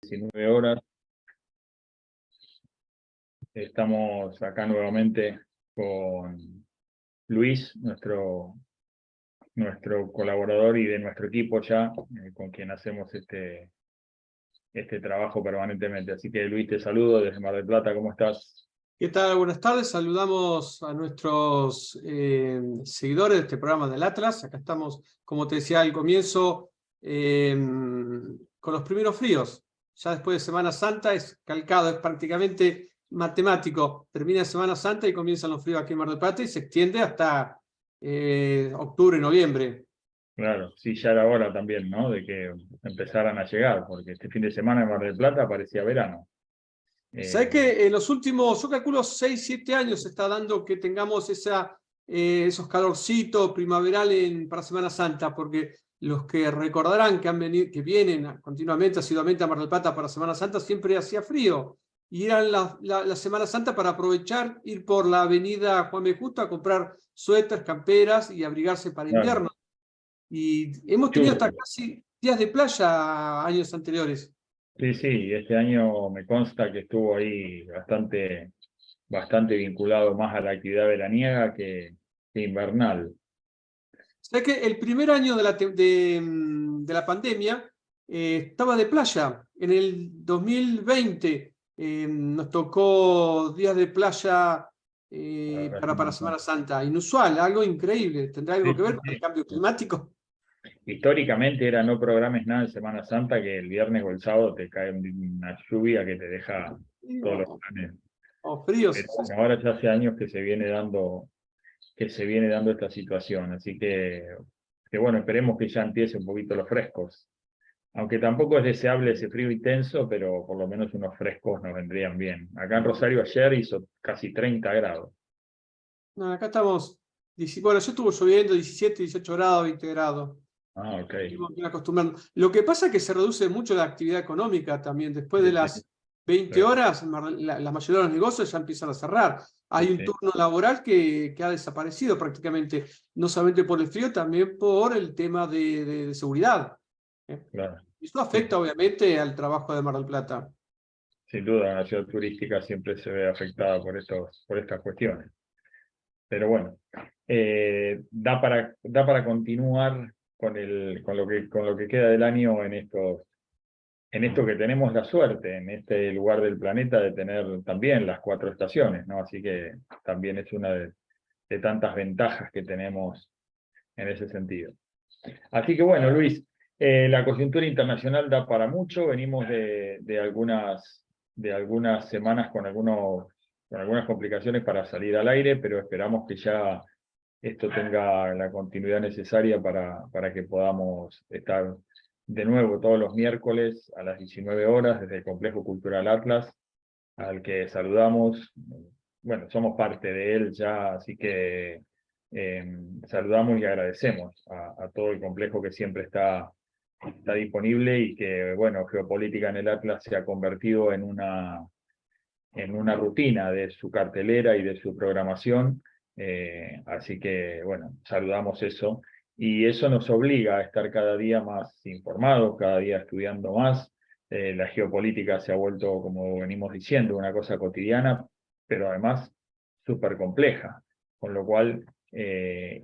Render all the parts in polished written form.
19 horas. Estamos acá nuevamente con Luis, nuestro colaborador y de nuestro equipo ya, con quien hacemos este trabajo permanentemente. Así que Luis, te saludo desde Mar del Plata, ¿cómo estás? ¿Qué tal? Buenas tardes. Saludamos a nuestros seguidores de este programa del Atlas. Acá estamos, como te decía al comienzo, con los primeros fríos. Ya después de Semana Santa es calcado, es prácticamente matemático. Termina Semana Santa y comienzan los fríos aquí en Mar del Plata y se extiende hasta octubre, noviembre. Claro, sí, ya era hora también, ¿no? De que empezaran a llegar, porque este fin de semana en Mar del Plata parecía verano. ¿Sabes que en los últimos, yo calculo 6, 7 años se está dando que tengamos esos calorcitos primaverales para Semana Santa? Porque los que recordarán que han venido, que vienen continuamente, asiduamente a Mar del Plata para Semana Santa, siempre hacía frío. Y eran la Semana Santa para aprovechar, ir por la avenida Juan B. Justo a comprar suéteres, camperas y abrigarse para Claro, invierno. Y hemos tenido hasta churro. casi días de playa años anteriores. Sí, sí, este año me consta que estuvo ahí bastante vinculado más a la actividad veraniega que invernal. Sé que el primer año de la pandemia estaba de playa. En el 2020 nos tocó días de playa Ahora para sí, Semana Santa. Inusual, algo increíble. ¿Tendrá algo sí, que ver sí, con el sí. cambio climático? Históricamente era no programes nada en Semana Santa, que el viernes o el sábado te cae una lluvia que te deja todos los O, planes. o fríos. Pero bueno, ahora ya hace años que se viene dando esta situación, así que bueno, esperemos que ya empiece un poquito los frescos. Aunque tampoco es deseable ese frío intenso, pero por lo menos unos frescos nos vendrían bien. Acá en Rosario ayer hizo casi 30 grados. No, acá estamos. Bueno, yo estuvo lloviendo 17, 18 grados, 20 grados. Ah, ok. Seguimos bien acostumbrando. Lo que pasa es que se reduce mucho la actividad económica también. Después de Sí, sí, las 20 claro. horas, la mayoría de los negocios ya empiezan a cerrar. Sí, Hay un sí, turno laboral que ha desaparecido prácticamente, no solamente por el frío, también por el tema de seguridad. ¿Eh? claro. Eso Sí, afecta obviamente al trabajo de Mar del Plata. sin duda, la ciudad turística siempre se ve afectada por estas cuestiones. Pero bueno, da para continuar con lo que queda del año en esto que tenemos la suerte, en este lugar del planeta, de tener también las 4 estaciones, ¿no? Así que también es una de tantas ventajas que tenemos en ese sentido. Así que bueno, Luis, la coyuntura internacional da para mucho. Venimos de algunas semanas con algunas complicaciones para salir al aire, pero esperamos que ya esto tenga la continuidad necesaria para que podamos estar de nuevo todos los miércoles a las 19 horas desde el Complejo Cultural Atlas, al que saludamos. Bueno, somos parte de él ya, así que saludamos y agradecemos a todo el complejo que siempre está disponible y que, bueno, Geopolítica en el Atlas se ha convertido en una rutina de su cartelera y de su programación. Así que, bueno, saludamos eso. Y eso nos obliga a estar cada día más informados, cada día estudiando más. La geopolítica se ha vuelto, como venimos diciendo, una cosa cotidiana, pero además súper compleja, con lo cual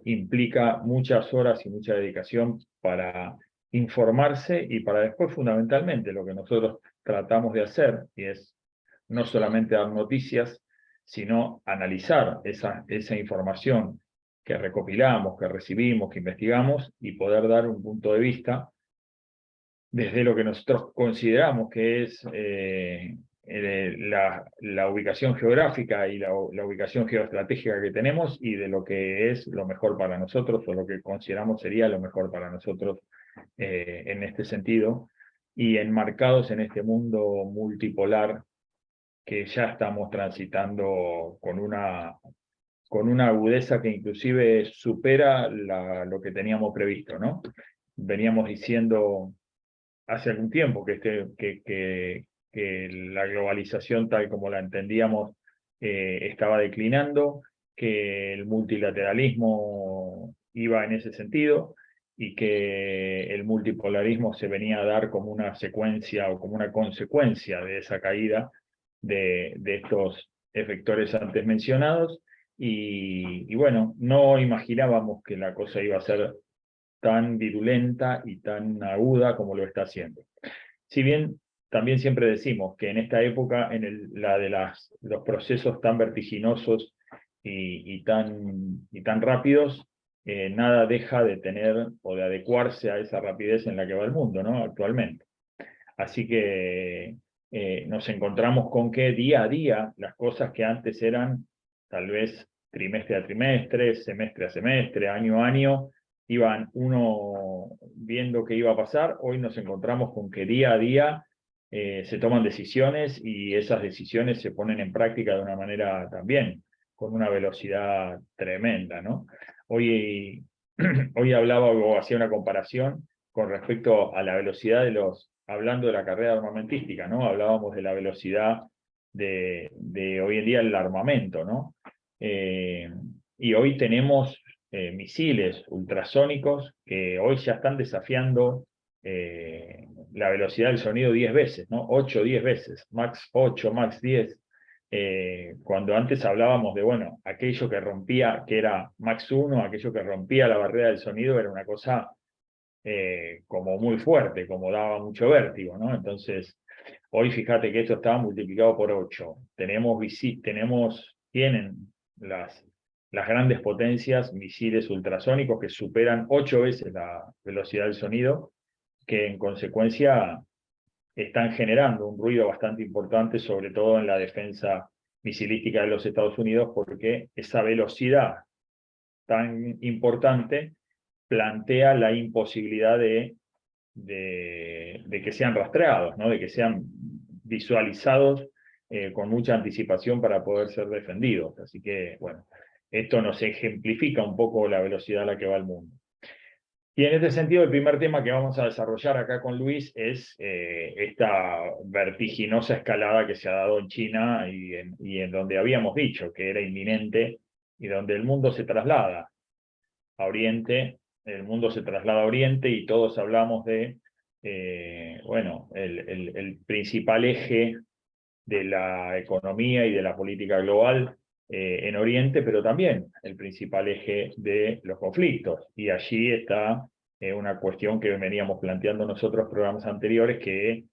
implica muchas horas y mucha dedicación para informarse y para después, fundamentalmente, lo que nosotros tratamos de hacer, y es no solamente dar noticias, sino analizar esa información que recopilamos, que recibimos, que investigamos y poder dar un punto de vista desde lo que nosotros consideramos que es la ubicación geográfica y la ubicación geoestratégica que tenemos y de lo que es lo mejor para nosotros o lo que consideramos sería lo mejor para nosotros en este sentido y enmarcados en este mundo multipolar que ya estamos transitando con una agudeza que inclusive supera lo que teníamos previsto, ¿no? Veníamos diciendo hace algún tiempo que la globalización tal como la entendíamos estaba declinando, que el multilateralismo iba en ese sentido, y que el multipolarismo se venía a dar como una secuencia o como una consecuencia de esa caída de estos efectores antes mencionados, y bueno, no imaginábamos que la cosa iba a ser tan virulenta y tan aguda como lo está haciendo. Si bien también siempre decimos que en esta época, la de los procesos tan vertiginosos y tan rápidos, nada deja de tener o de adecuarse a esa rapidez en la que va el mundo, ¿no? Actualmente. Así que nos encontramos con que día a día las cosas que antes eran tal vez trimestre a trimestre, semestre a semestre, año a año, iban uno viendo qué iba a pasar. Hoy nos encontramos con que día a día se toman decisiones, y esas decisiones se ponen en práctica de una manera también, con una velocidad tremenda, ¿no? Hoy, hoy hablaba o hacía una comparación con respecto a la velocidad hablando de la carrera armamentística, ¿no? Hablábamos de la velocidad de hoy en día el armamento, ¿no? Y hoy tenemos misiles ultrasónicos que hoy ya están desafiando la velocidad del sonido 10 veces, ¿no? 8, 10 veces, max 8, max 10. Cuando antes hablábamos de, bueno, aquello que rompía, que era max 1, aquello que rompía la barrera del sonido, era una cosa como muy fuerte, como daba mucho vértigo, ¿no? Entonces, hoy fíjate que esto estaba multiplicado por 8. Tienen las grandes potencias misiles ultrasónicos que superan 8 veces la velocidad del sonido, que en consecuencia están generando un ruido bastante importante, sobre todo en la defensa misilística de los Estados Unidos, porque esa velocidad tan importante plantea la imposibilidad de que sean rastreados, ¿no? De que sean visualizados con mucha anticipación para poder ser defendidos. Así que, bueno, esto nos ejemplifica un poco la velocidad a la que va el mundo. Y en este sentido, el primer tema que vamos a desarrollar acá con Luis es esta vertiginosa escalada que se ha dado en China, y en donde habíamos dicho que era inminente, y donde el mundo se traslada a Oriente, y todos hablamos de, bueno, el principal eje de la economía y de la política global en Oriente, pero también el principal eje de los conflictos. Y allí está una cuestión que veníamos planteando en nosotros programas anteriores, que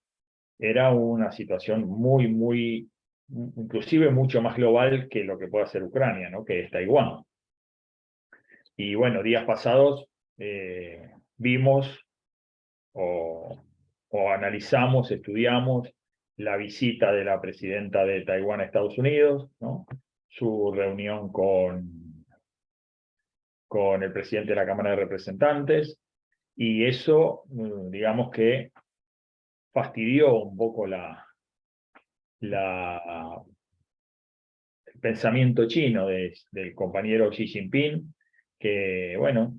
era una situación muy, inclusive mucho más global que lo que puede hacer Ucrania, ¿no? Que es Taiwán. Y bueno, días pasados vimos o analizamos, estudiamos la visita de la presidenta de Taiwán a Estados Unidos, ¿no? Su reunión con el presidente de la Cámara de Representantes, y eso, digamos que fastidió un poco el pensamiento chino del compañero Xi Jinping, que, bueno,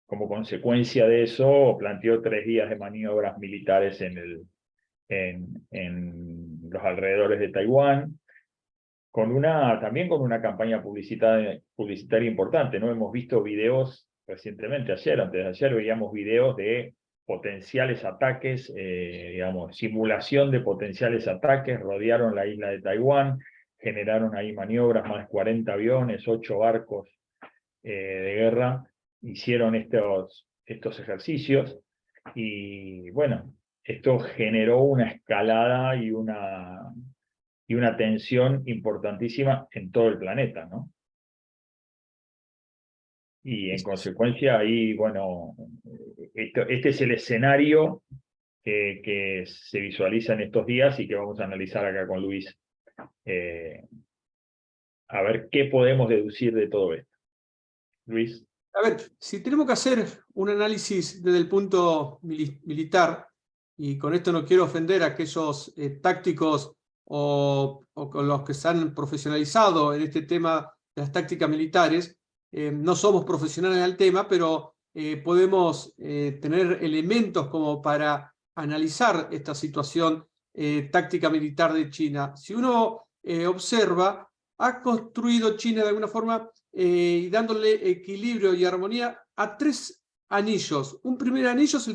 como consecuencia de eso, planteó 3 días de maniobras militares en los alrededores de Taiwán, también con una campaña publicitaria importante, ¿no? Hemos visto videos recientemente, antes de ayer, veíamos videos de potenciales ataques, digamos, simulación de potenciales ataques, rodearon la isla de Taiwán, generaron ahí maniobras, más de 40 aviones, 8 barcos de guerra, hicieron estos ejercicios, y bueno, esto generó una escalada y una tensión importantísima en todo el planeta, ¿no? Y en consecuencia ahí, bueno, este es el escenario que se visualiza en estos días y que vamos a analizar acá con Luis, a ver qué podemos deducir de todo esto. Luis. A ver, si tenemos que hacer un análisis desde el punto militar, y con esto no quiero ofender a aquellos tácticos o con los que se han profesionalizado en este tema de las tácticas militares, no somos profesionales del tema, pero podemos tener elementos como para analizar esta situación táctica militar de China. Si uno observa, ha construido China de alguna forma y dándole equilibrio y armonía a 3 anillos. Un primer anillo es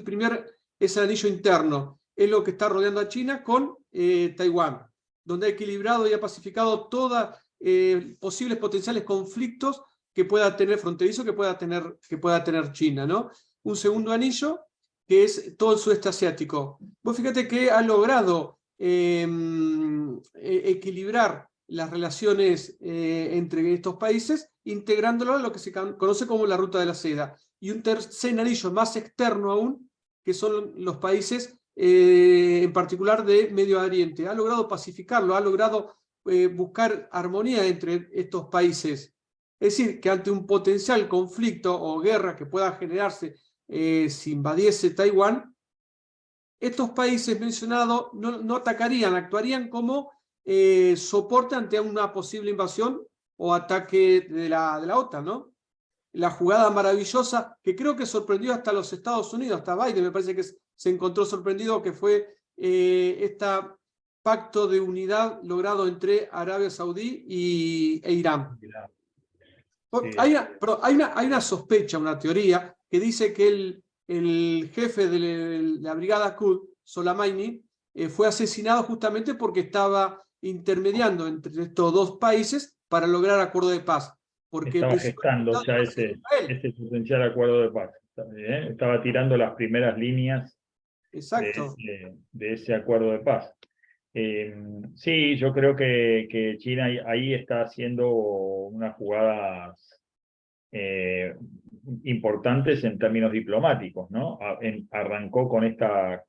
el anillo interno, es lo que está rodeando a China con Taiwán, donde ha equilibrado y ha pacificado todos posibles potenciales conflictos que pueda tener fronterizo, que pueda tener China, ¿no? Un segundo anillo, que es todo el sudeste asiático. Vos fíjate que ha logrado equilibrar las relaciones entre estos países, integrándolo a lo que se conoce como la ruta de la seda. Y un tercer anillo más externo aún, que son los países en particular de Medio Oriente. Ha logrado pacificarlo, ha logrado buscar armonía entre estos países. Es decir, que ante un potencial conflicto o guerra que pueda generarse si invadiese Taiwán, estos países mencionados no atacarían, actuarían como soporte ante una posible invasión o ataque de la OTAN, ¿no? La jugada maravillosa que creo que sorprendió hasta los Estados Unidos, hasta Biden me parece que se encontró sorprendido, que fue este pacto de unidad logrado entre Arabia Saudí e Irán. Sí. Hay una sospecha, una teoría, que dice que el jefe de la brigada Quds, Soleimani, fue asesinado justamente porque estaba intermediando entre estos dos países para lograr acuerdo de paz. Porque estaba gestando ya ese potencial acuerdo de paz. Estaba tirando las primeras líneas de ese acuerdo de paz. Sí, yo creo que China ahí está haciendo unas jugadas importantes en términos diplomáticos, ¿no? Arrancó con esta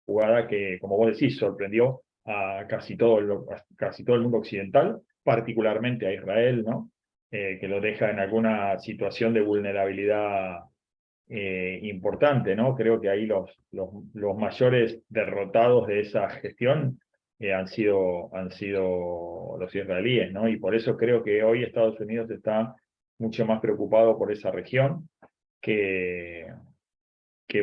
jugada que, como vos decís, sorprendió a casi todo el mundo occidental, particularmente a Israel, ¿no? Que lo deja en alguna situación de vulnerabilidad importante, ¿no? Creo que ahí los mayores derrotados de esa gestión han sido los israelíes, ¿no? Y por eso creo que hoy Estados Unidos está mucho más preocupado por esa región que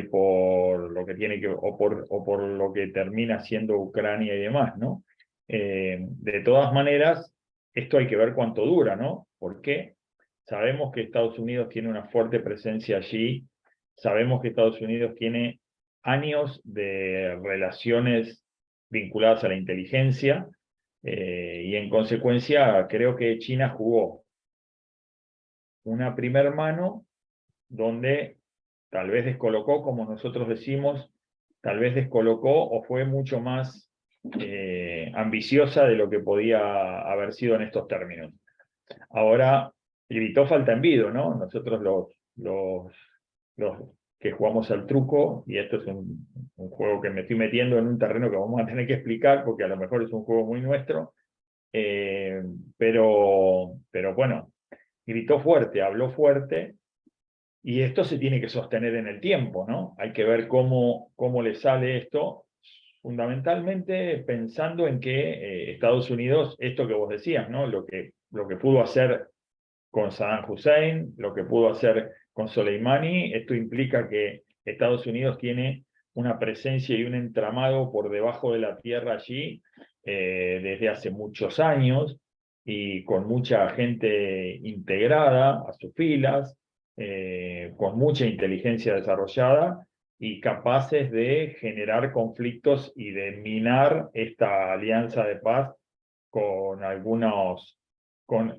por lo que tiene o por lo que termina siendo Ucrania y demás, ¿no? De todas maneras, esto hay que ver cuánto dura, ¿no? Porque sabemos que Estados Unidos tiene una fuerte presencia allí, sabemos que Estados Unidos tiene años de relaciones vinculadas a la inteligencia, y en consecuencia creo que China jugó una primer mano donde tal vez descolocó, como nosotros decimos, tal vez descolocó o fue mucho más ambiciosa de lo que podía haber sido en estos términos. Ahora, gritó falta envido, ¿no? Nosotros los que jugamos al truco, y esto es un juego que me estoy metiendo en un terreno que vamos a tener que explicar, porque a lo mejor es un juego muy nuestro, pero bueno, gritó fuerte, habló fuerte, y esto se tiene que sostener en el tiempo, ¿no? Hay que ver cómo le sale esto, fundamentalmente pensando en que Estados Unidos, esto que vos decías, ¿no? Lo que pudo hacer con Saddam Hussein, lo que pudo hacer con Soleimani, esto implica que Estados Unidos tiene una presencia y un entramado por debajo de la tierra allí desde hace muchos años, y con mucha gente integrada a sus filas, con mucha inteligencia desarrollada y capaces de generar conflictos y de minar esta alianza de paz con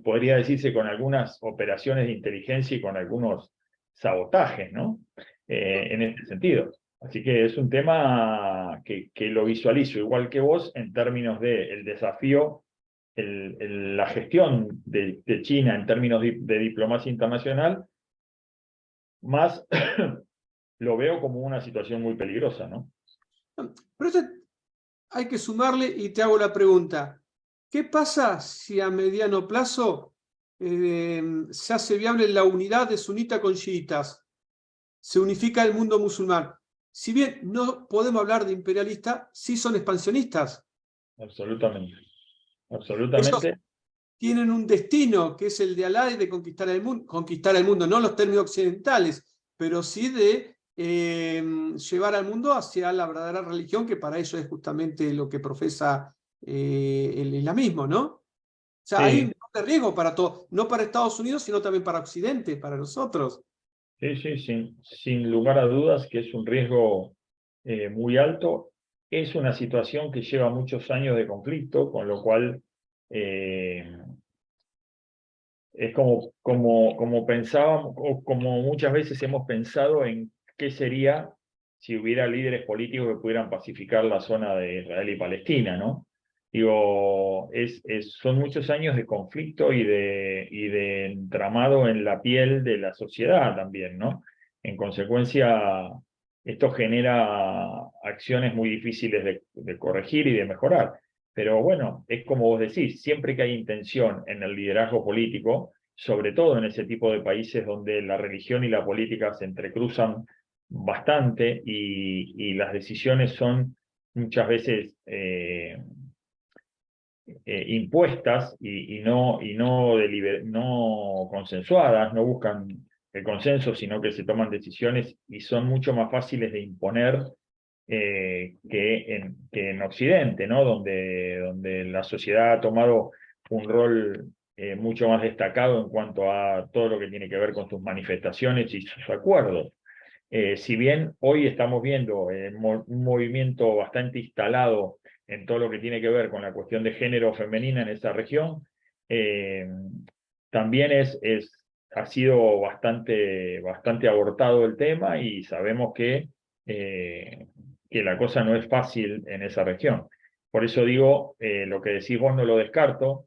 podría decirse, con algunas operaciones de inteligencia y con algunos sabotajes, ¿no? En este sentido. Así que es un tema que lo visualizo igual que vos en términos del desafío, la gestión de China en términos de diplomacia internacional, más lo veo como una situación muy peligrosa, ¿no? Pero esto hay que sumarle y te hago la pregunta. ¿Qué pasa si a mediano plazo se hace viable la unidad de sunita con chiitas? Se unifica el mundo musulmán. Si bien no podemos hablar de imperialistas, sí son expansionistas. Absolutamente. Ellos tienen un destino que es el de Alá y de conquistar el mundo, no en los términos occidentales, pero sí de llevar al mundo hacia la verdadera religión, que para ellos es justamente lo que profesa el islamismo, ¿no? O sea, Sí. hay un riesgo para todo, no para Estados Unidos, sino también para Occidente, para nosotros. Sí, sí, sin lugar a dudas que es un riesgo muy alto. Es una situación que lleva muchos años de conflicto, con lo cual eh, es como pensábamos, o como muchas veces hemos pensado en qué sería si hubiera líderes políticos que pudieran pacificar la zona de Israel y Palestina, ¿no? Digo, son muchos años de conflicto y de entramado en la piel de la sociedad también, ¿no? En consecuencia, esto genera acciones muy difíciles de corregir y de mejorar. Pero bueno, es como vos decís, siempre que hay intención en el liderazgo político, sobre todo en ese tipo de países donde la religión y la política se entrecruzan bastante y las decisiones son muchas veces impuestas y no consensuadas, no buscan el consenso, sino que se toman decisiones y son mucho más fáciles de imponer que en Occidente, ¿no? Donde la sociedad ha tomado un rol mucho más destacado en cuanto a todo lo que tiene que ver con sus manifestaciones y sus acuerdos. Si bien hoy estamos viendo un movimiento bastante instalado en todo lo que tiene que ver con la cuestión de género femenina en esa región, eh, también ha sido bastante abortado el tema y sabemos que la cosa no es fácil en esa región. Por eso digo, lo que decís vos no lo descarto,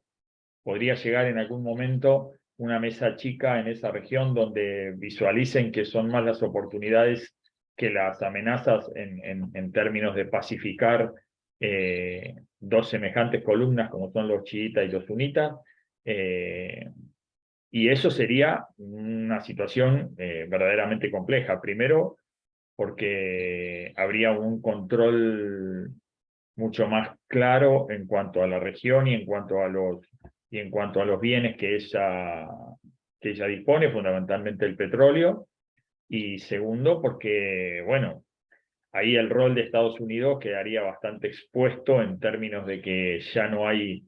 podría llegar en algún momento una mesa chica en esa región donde visualicen que son más las oportunidades que las amenazas en términos de pacificar dos semejantes columnas como son los chiitas y los sunitas. eh, y eso sería una situación verdaderamente compleja. Primero, porque habría un control mucho más claro en cuanto a la región y en cuanto a los bienes que ella dispone, fundamentalmente el petróleo. Y segundo, porque, bueno, ahí el rol de Estados Unidos quedaría bastante expuesto en términos de que ya no hay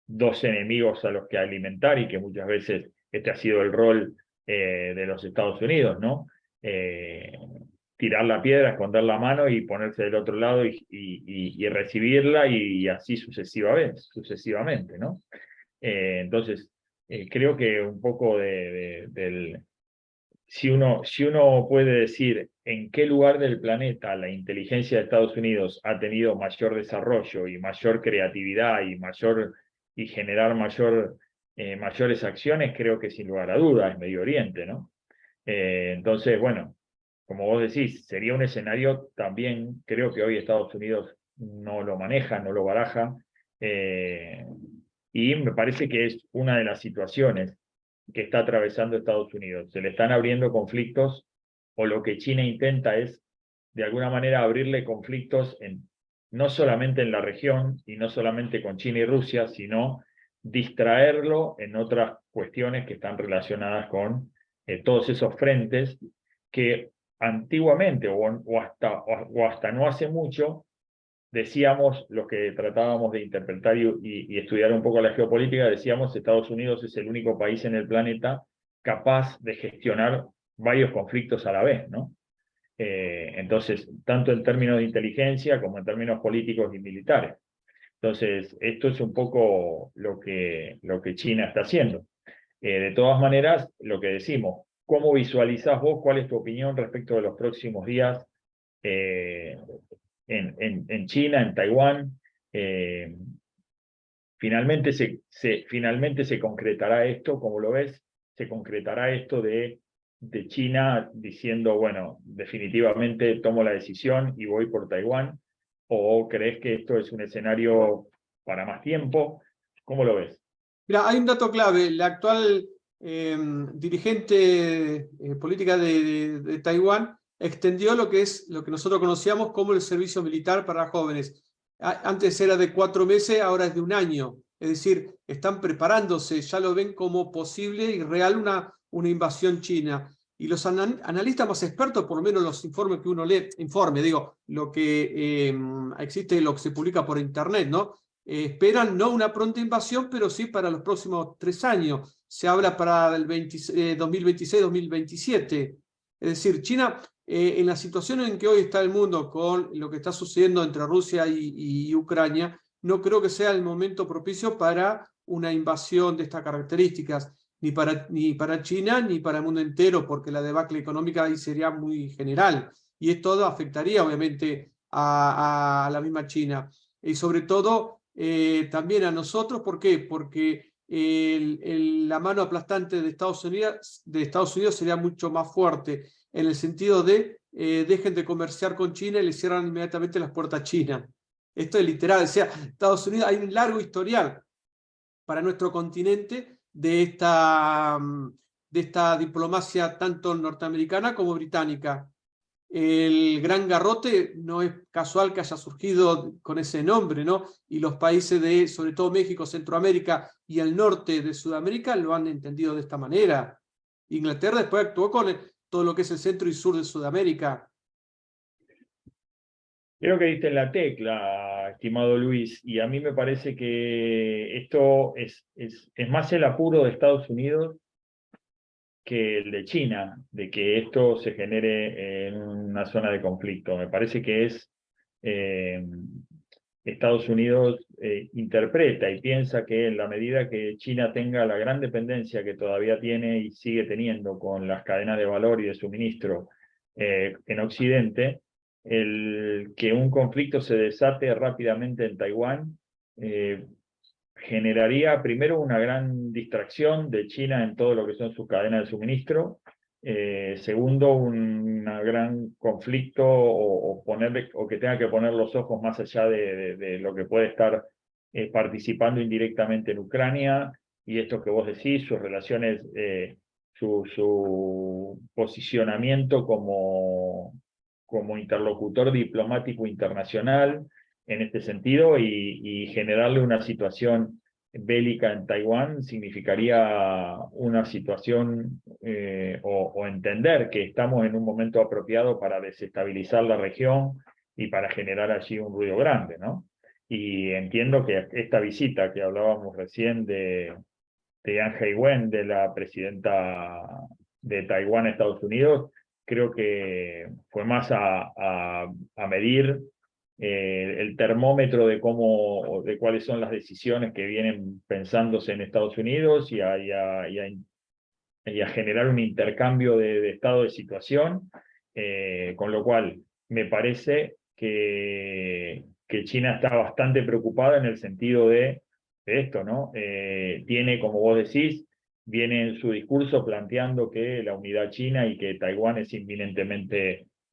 dos enemigos a los que alimentar y que muchas veces este ha sido el rol de los Estados Unidos, ¿no? Eh, Tirar la piedra, esconder la mano y ponerse del otro lado y recibirla y así sucesivamente, ¿no? Entonces, creo que un poco si uno puede decir en qué lugar del planeta la inteligencia de Estados Unidos ha tenido mayor desarrollo y mayor creatividad y generar mayores acciones, creo que sin lugar a dudas es Medio Oriente, ¿no? Entonces, bueno, como vos decís, sería un escenario también, creo que hoy Estados Unidos no lo maneja, no lo baraja, eh, y me parece que es una de las situaciones que está atravesando Estados Unidos. Se le están abriendo conflictos, o lo que China intenta es, de alguna manera, abrirle conflictos no solamente en la región y no solamente con China y Rusia, sino distraerlo en otras cuestiones que están relacionadas con todos esos frentes que antiguamente o hasta no hace mucho decíamos, los que tratábamos de interpretar y estudiar un poco la geopolítica, decíamos Estados Unidos es el único país en el planeta capaz de gestionar varios conflictos a la vez, ¿no? Entonces, tanto en términos de inteligencia como en términos políticos y militares. Entonces, esto es un poco lo que China está haciendo. De todas maneras, lo que decimos, ¿cómo visualizás vos? ¿Cuál es tu opinión respecto de los próximos días eh, en China, en Taiwán? Eh, finalmente se concretará esto, como lo ves, se concretará esto de China diciendo, bueno, definitivamente tomo la decisión y voy por Taiwán, o crees que esto es un escenario para más tiempo? ¿Cómo lo ves? Mira, hay un dato clave. La actual dirigente política de Taiwán extendió lo que es lo que nosotros conocíamos como el servicio militar para jóvenes. Antes era de 4 meses, ahora es de 1 año. Es decir, están preparándose, ya lo ven como posible y real una invasión china. Y los analistas más expertos, por lo menos los informes que uno lee, digo, lo que existe, lo que se publica por internet, ¿no? Esperan no una pronta invasión, pero sí para los próximos 3 años. Se habla para el 2026-2027. Es decir, China, en la situación en que hoy está el mundo con lo que está sucediendo entre Rusia y Ucrania, no creo que sea el momento propicio para una invasión de estas características, ni para China ni para el mundo entero, porque la debacle económica ahí sería muy general. Y esto afectaría, obviamente, a la misma China. Y sobre todo, también a nosotros. ¿Por qué? Porque la mano aplastante de Estados Unidos sería mucho más fuerte, en el sentido de dejen de comerciar con China y le cierran inmediatamente las puertas a China. Esto es literal. O sea, Estados Unidos, hay un largo historial para nuestro continente de esta diplomacia tanto norteamericana como británica. El Gran Garrote no es casual que haya surgido con ese nombre, ¿no? Y los países de, sobre todo México, Centroamérica y el norte de Sudamérica lo han entendido de esta manera. Inglaterra después actuó con todo lo que es el centro y sur de Sudamérica. Creo que diste en la tecla, estimado Luis, y a mí me parece que esto es más el apuro de Estados Unidos que el de China, de que esto se genere en una zona de conflicto. Me parece que es Estados Unidos interpreta y piensa que en la medida que China tenga la gran dependencia que todavía tiene y sigue teniendo con las cadenas de valor y de suministro en Occidente, el que un conflicto se desate rápidamente en Taiwán generaría primero una gran distracción de China en todo lo que son sus cadenas de suministro. Segundo, un gran conflicto o que tenga que poner los ojos más allá de lo que puede estar participando indirectamente en Ucrania, y esto que vos decís, sus relaciones, su posicionamiento como interlocutor diplomático internacional en este sentido, y generarle una situación bélica en Taiwán significaría una situación o entender que estamos en un momento apropiado para desestabilizar la región y para generar allí un ruido grande, ¿no? Y entiendo que esta visita que hablábamos recién de Yang Hai-wen, de la presidenta de Taiwán a Estados Unidos, creo que fue más a medir el termómetro de cuáles son las decisiones que vienen pensándose en Estados Unidos y a generar un intercambio de estado de situación, con lo cual me parece que China está bastante preocupada en el sentido de esto, ¿no? Tiene, como vos decís, viene en su discurso planteando que la unidad china y que Taiwán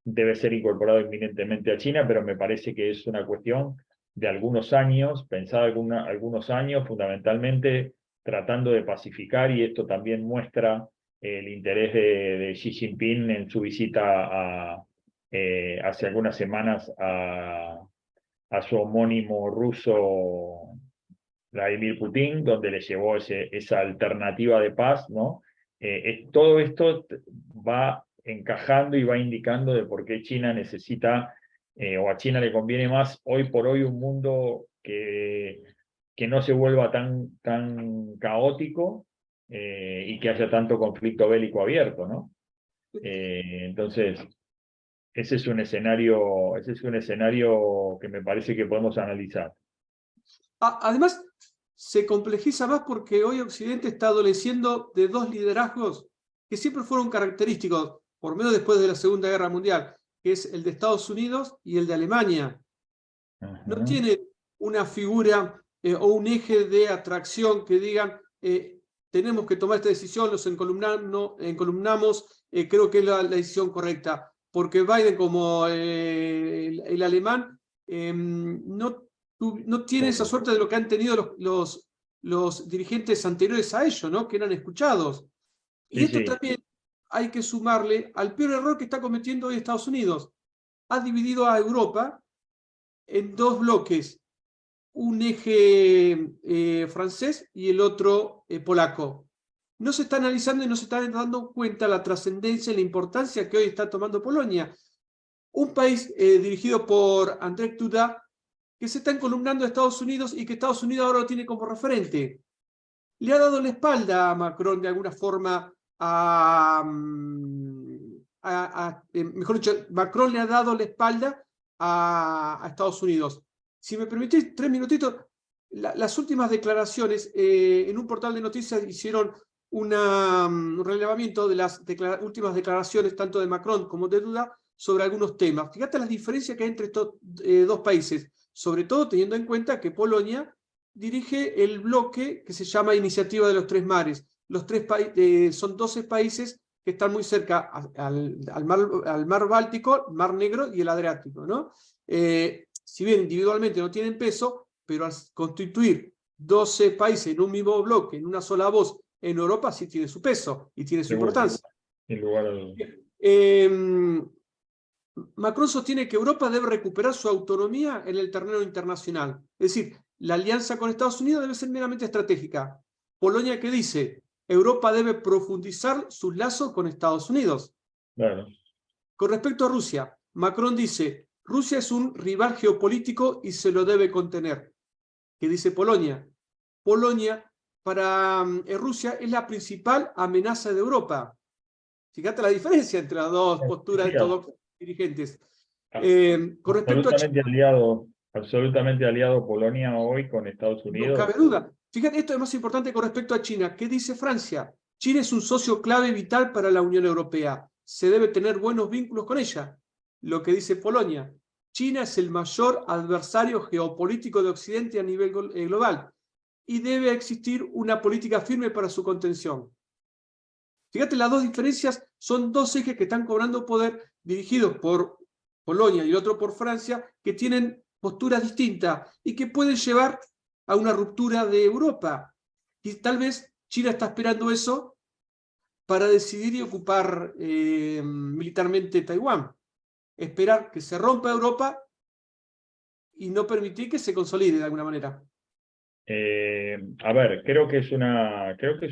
debe ser incorporado inminentemente a China, pero me parece que es una cuestión de algunos años, pensada algunos años, fundamentalmente tratando de pacificar, y esto también muestra el interés de Xi Jinping en su visita hace algunas semanas a su homónimo ruso Vladimir Putin, donde le llevó esa alternativa de paz, ¿no? Todo esto va encajando y va indicando de por qué China necesita, o a China le conviene más hoy por hoy un mundo que no se vuelva tan caótico y que haya tanto conflicto bélico abierto, ¿no? Entonces, ese es un escenario que me parece que podemos analizar. Además, se complejiza más porque hoy Occidente está adoleciendo de dos liderazgos que siempre fueron característicos, por lo menos después de la Segunda Guerra Mundial, que es el de Estados Unidos y el de Alemania. No tiene una figura o un eje de atracción que digan tenemos que tomar esta decisión, los encolumnamos, creo que es la decisión correcta, porque Biden como el alemán no tiene esa suerte de lo que han tenido los dirigentes anteriores a ellos, ¿no? Que eran escuchados. Y esto también hay que sumarle al peor error que está cometiendo hoy Estados Unidos. Ha dividido a Europa en dos bloques, un eje francés y el otro polaco. No se está analizando y no se está dando cuenta la trascendencia y la importancia que hoy está tomando Polonia. Un país dirigido por Andrzej Duda, que se está encolumnando a Estados Unidos y que Estados Unidos ahora lo tiene como referente. Le ha dado la espalda a Macron de alguna forma mejor dicho, Macron le ha dado la espalda a Estados Unidos. Si me permitís 3 minutitos, las últimas declaraciones en un portal de noticias hicieron un relevamiento de las últimas declaraciones tanto de Macron como de Duda sobre algunos temas. Fíjate las diferencias que hay entre estos dos países, sobre todo teniendo en cuenta que Polonia dirige el bloque que se llama Iniciativa de los Tres Mares. Son 12 países que están muy cerca al mar Báltico, Mar Negro y el Adriático, ¿no? Si bien individualmente no tienen peso, pero al constituir 12 países en un mismo bloque, en una sola voz, en Europa sí tiene su peso y tiene su importancia. Sin lugar a Macron sostiene que Europa debe recuperar su autonomía en el terreno internacional. Es decir, la alianza con Estados Unidos debe ser meramente estratégica. Polonia, ¿qué dice? Europa debe profundizar sus lazos con Estados Unidos. Claro. Con respecto a Rusia, Macron dice, Rusia es un rival geopolítico y se lo debe contener. ¿Qué dice Polonia? Polonia, para Rusia, es la principal amenaza de Europa. Fíjate la diferencia entre las dos posturas de estos dos dirigentes. Con respecto absolutamente aliado Polonia hoy con Estados Unidos. No cabe duda. Fíjate, esto es más importante con respecto a China. ¿Qué dice Francia? China es un socio clave vital para la Unión Europea. Se debe tener buenos vínculos con ella. Lo que dice Polonia. China es el mayor adversario geopolítico de Occidente a nivel global y debe existir una política firme para su contención. Fíjate, las dos diferencias son dos ejes que están cobrando poder, dirigidos por Polonia y el otro por Francia, que tienen posturas distintas y que pueden llevar a una ruptura de Europa. Y tal vez China está esperando eso para decidir y ocupar militarmente Taiwán. Esperar que se rompa Europa y no permitir que se consolide de alguna manera. A ver, creo que es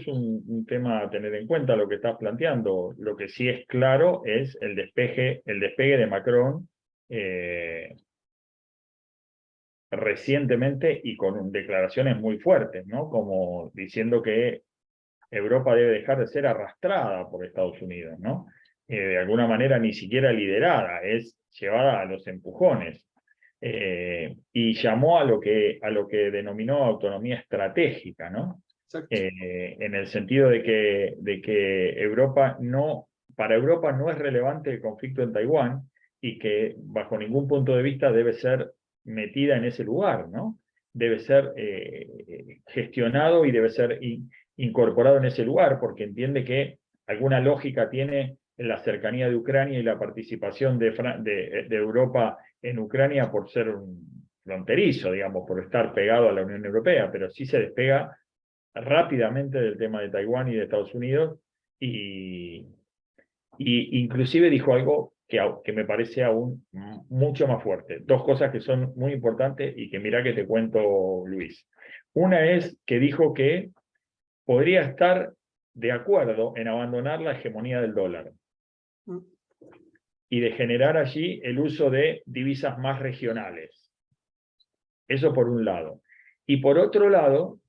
un tema a tener en cuenta lo que estás planteando. Lo que sí es claro es el despegue de Macron recientemente y con declaraciones muy fuertes, ¿no? Como diciendo que Europa debe dejar de ser arrastrada por Estados Unidos, ¿no? De alguna manera ni siquiera liderada, es llevada a los empujones. Y llamó a lo que denominó autonomía estratégica, ¿no? En el sentido de que para Europa no es relevante el conflicto en Taiwán y que bajo ningún punto de vista debe ser metida en ese lugar, ¿no? Debe ser gestionado y debe ser incorporado en ese lugar, porque entiende que alguna lógica tiene la cercanía de Ucrania y la participación de Europa en Ucrania por ser un fronterizo, digamos, por estar pegado a la Unión Europea, pero sí se despega rápidamente del tema de Taiwán y de Estados Unidos, y inclusive dijo algo que me parece aún mucho más fuerte. Dos cosas que son muy importantes y que mirá que te cuento, Luis. Una es que dijo que podría estar de acuerdo en abandonar la hegemonía del dólar y de generar allí el uso de divisas más regionales. Eso por un lado. Y por otro lado,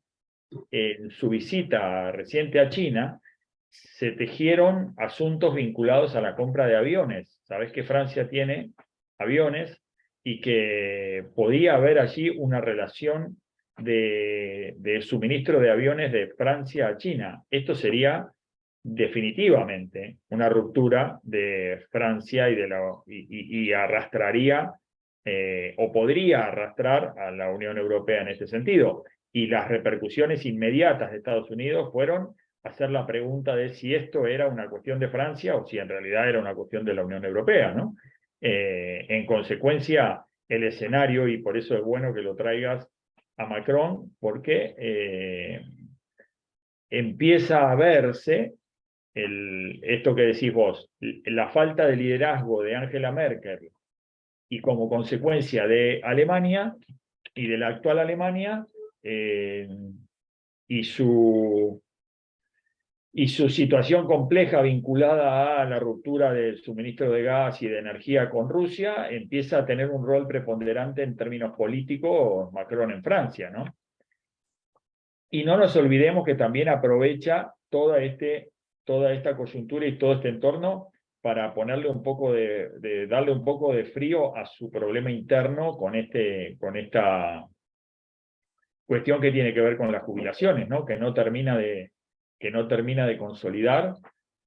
en su visita reciente a China, se tejieron asuntos vinculados a la compra de aviones. Sabés que Francia tiene aviones y que podía haber allí una relación de suministro de aviones de Francia a China. Esto sería definitivamente una ruptura de Francia y arrastraría o podría arrastrar a la Unión Europea en este sentido. Y las repercusiones inmediatas de Estados Unidos fueron hacer la pregunta de si esto era una cuestión de Francia o si en realidad era una cuestión de la Unión Europea, ¿no? En consecuencia, el escenario, y por eso es bueno que lo traigas a Macron, porque empieza a verse esto que decís vos, la falta de liderazgo de Angela Merkel y como consecuencia de Alemania y de la actual Alemania y su situación compleja vinculada a la ruptura del suministro de gas y de energía con Rusia, empieza a tener un rol preponderante en términos políticos Macron en Francia, ¿no? Y no nos olvidemos que también aprovecha toda esta coyuntura y todo este entorno para ponerle un poco darle un poco de frío a su problema interno con esta cuestión que tiene que ver con las jubilaciones, ¿no? Que no termina de consolidar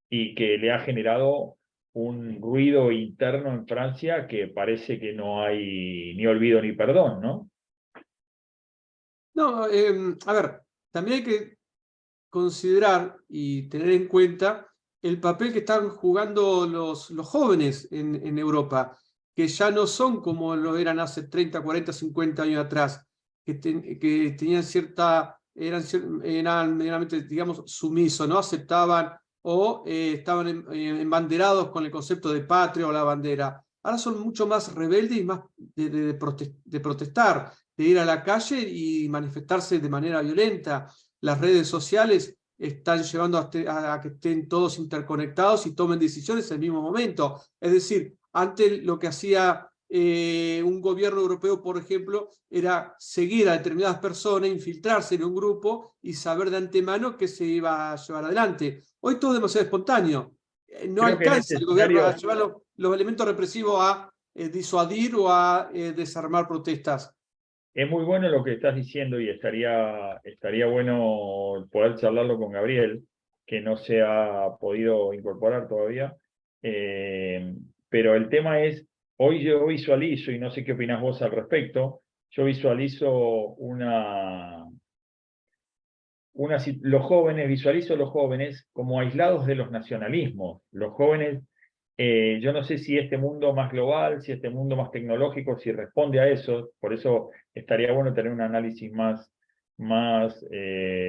y que le ha generado un ruido interno en Francia que parece que no hay ni olvido ni perdón, ¿no? No, a ver, también hay que considerar y tener en cuenta el papel que están jugando los jóvenes en Europa, que ya no son como lo eran hace 30, 40, 50 años atrás, que tenían eran medianamente, digamos, sumisos, ¿no? Aceptaban o estaban embanderados con el concepto de patria o la bandera. Ahora son mucho más rebeldes y más de protestar, de ir a la calle y manifestarse de manera violenta. Las redes sociales están llevando a que estén todos interconectados y tomen decisiones en el mismo momento. Es decir, antes lo que hacía un gobierno europeo, por ejemplo, era seguir a determinadas personas, infiltrarse en un grupo y saber de antemano qué se iba a llevar adelante. Hoy todo es demasiado espontáneo. No Creo que es alcanza el gobierno a necesario. llevar los elementos represivos a disuadir o a desarmar protestas. Es muy bueno lo que estás diciendo y estaría bueno poder charlarlo con Gabriel, que no se ha podido incorporar todavía. Pero el tema es, hoy yo visualizo, y no sé qué opinás vos al respecto, yo visualizo visualizo los jóvenes como aislados de los nacionalismos. Los jóvenes, yo no sé si este mundo más global, si este mundo más tecnológico, si responde a eso, por eso estaría bueno tener un análisis más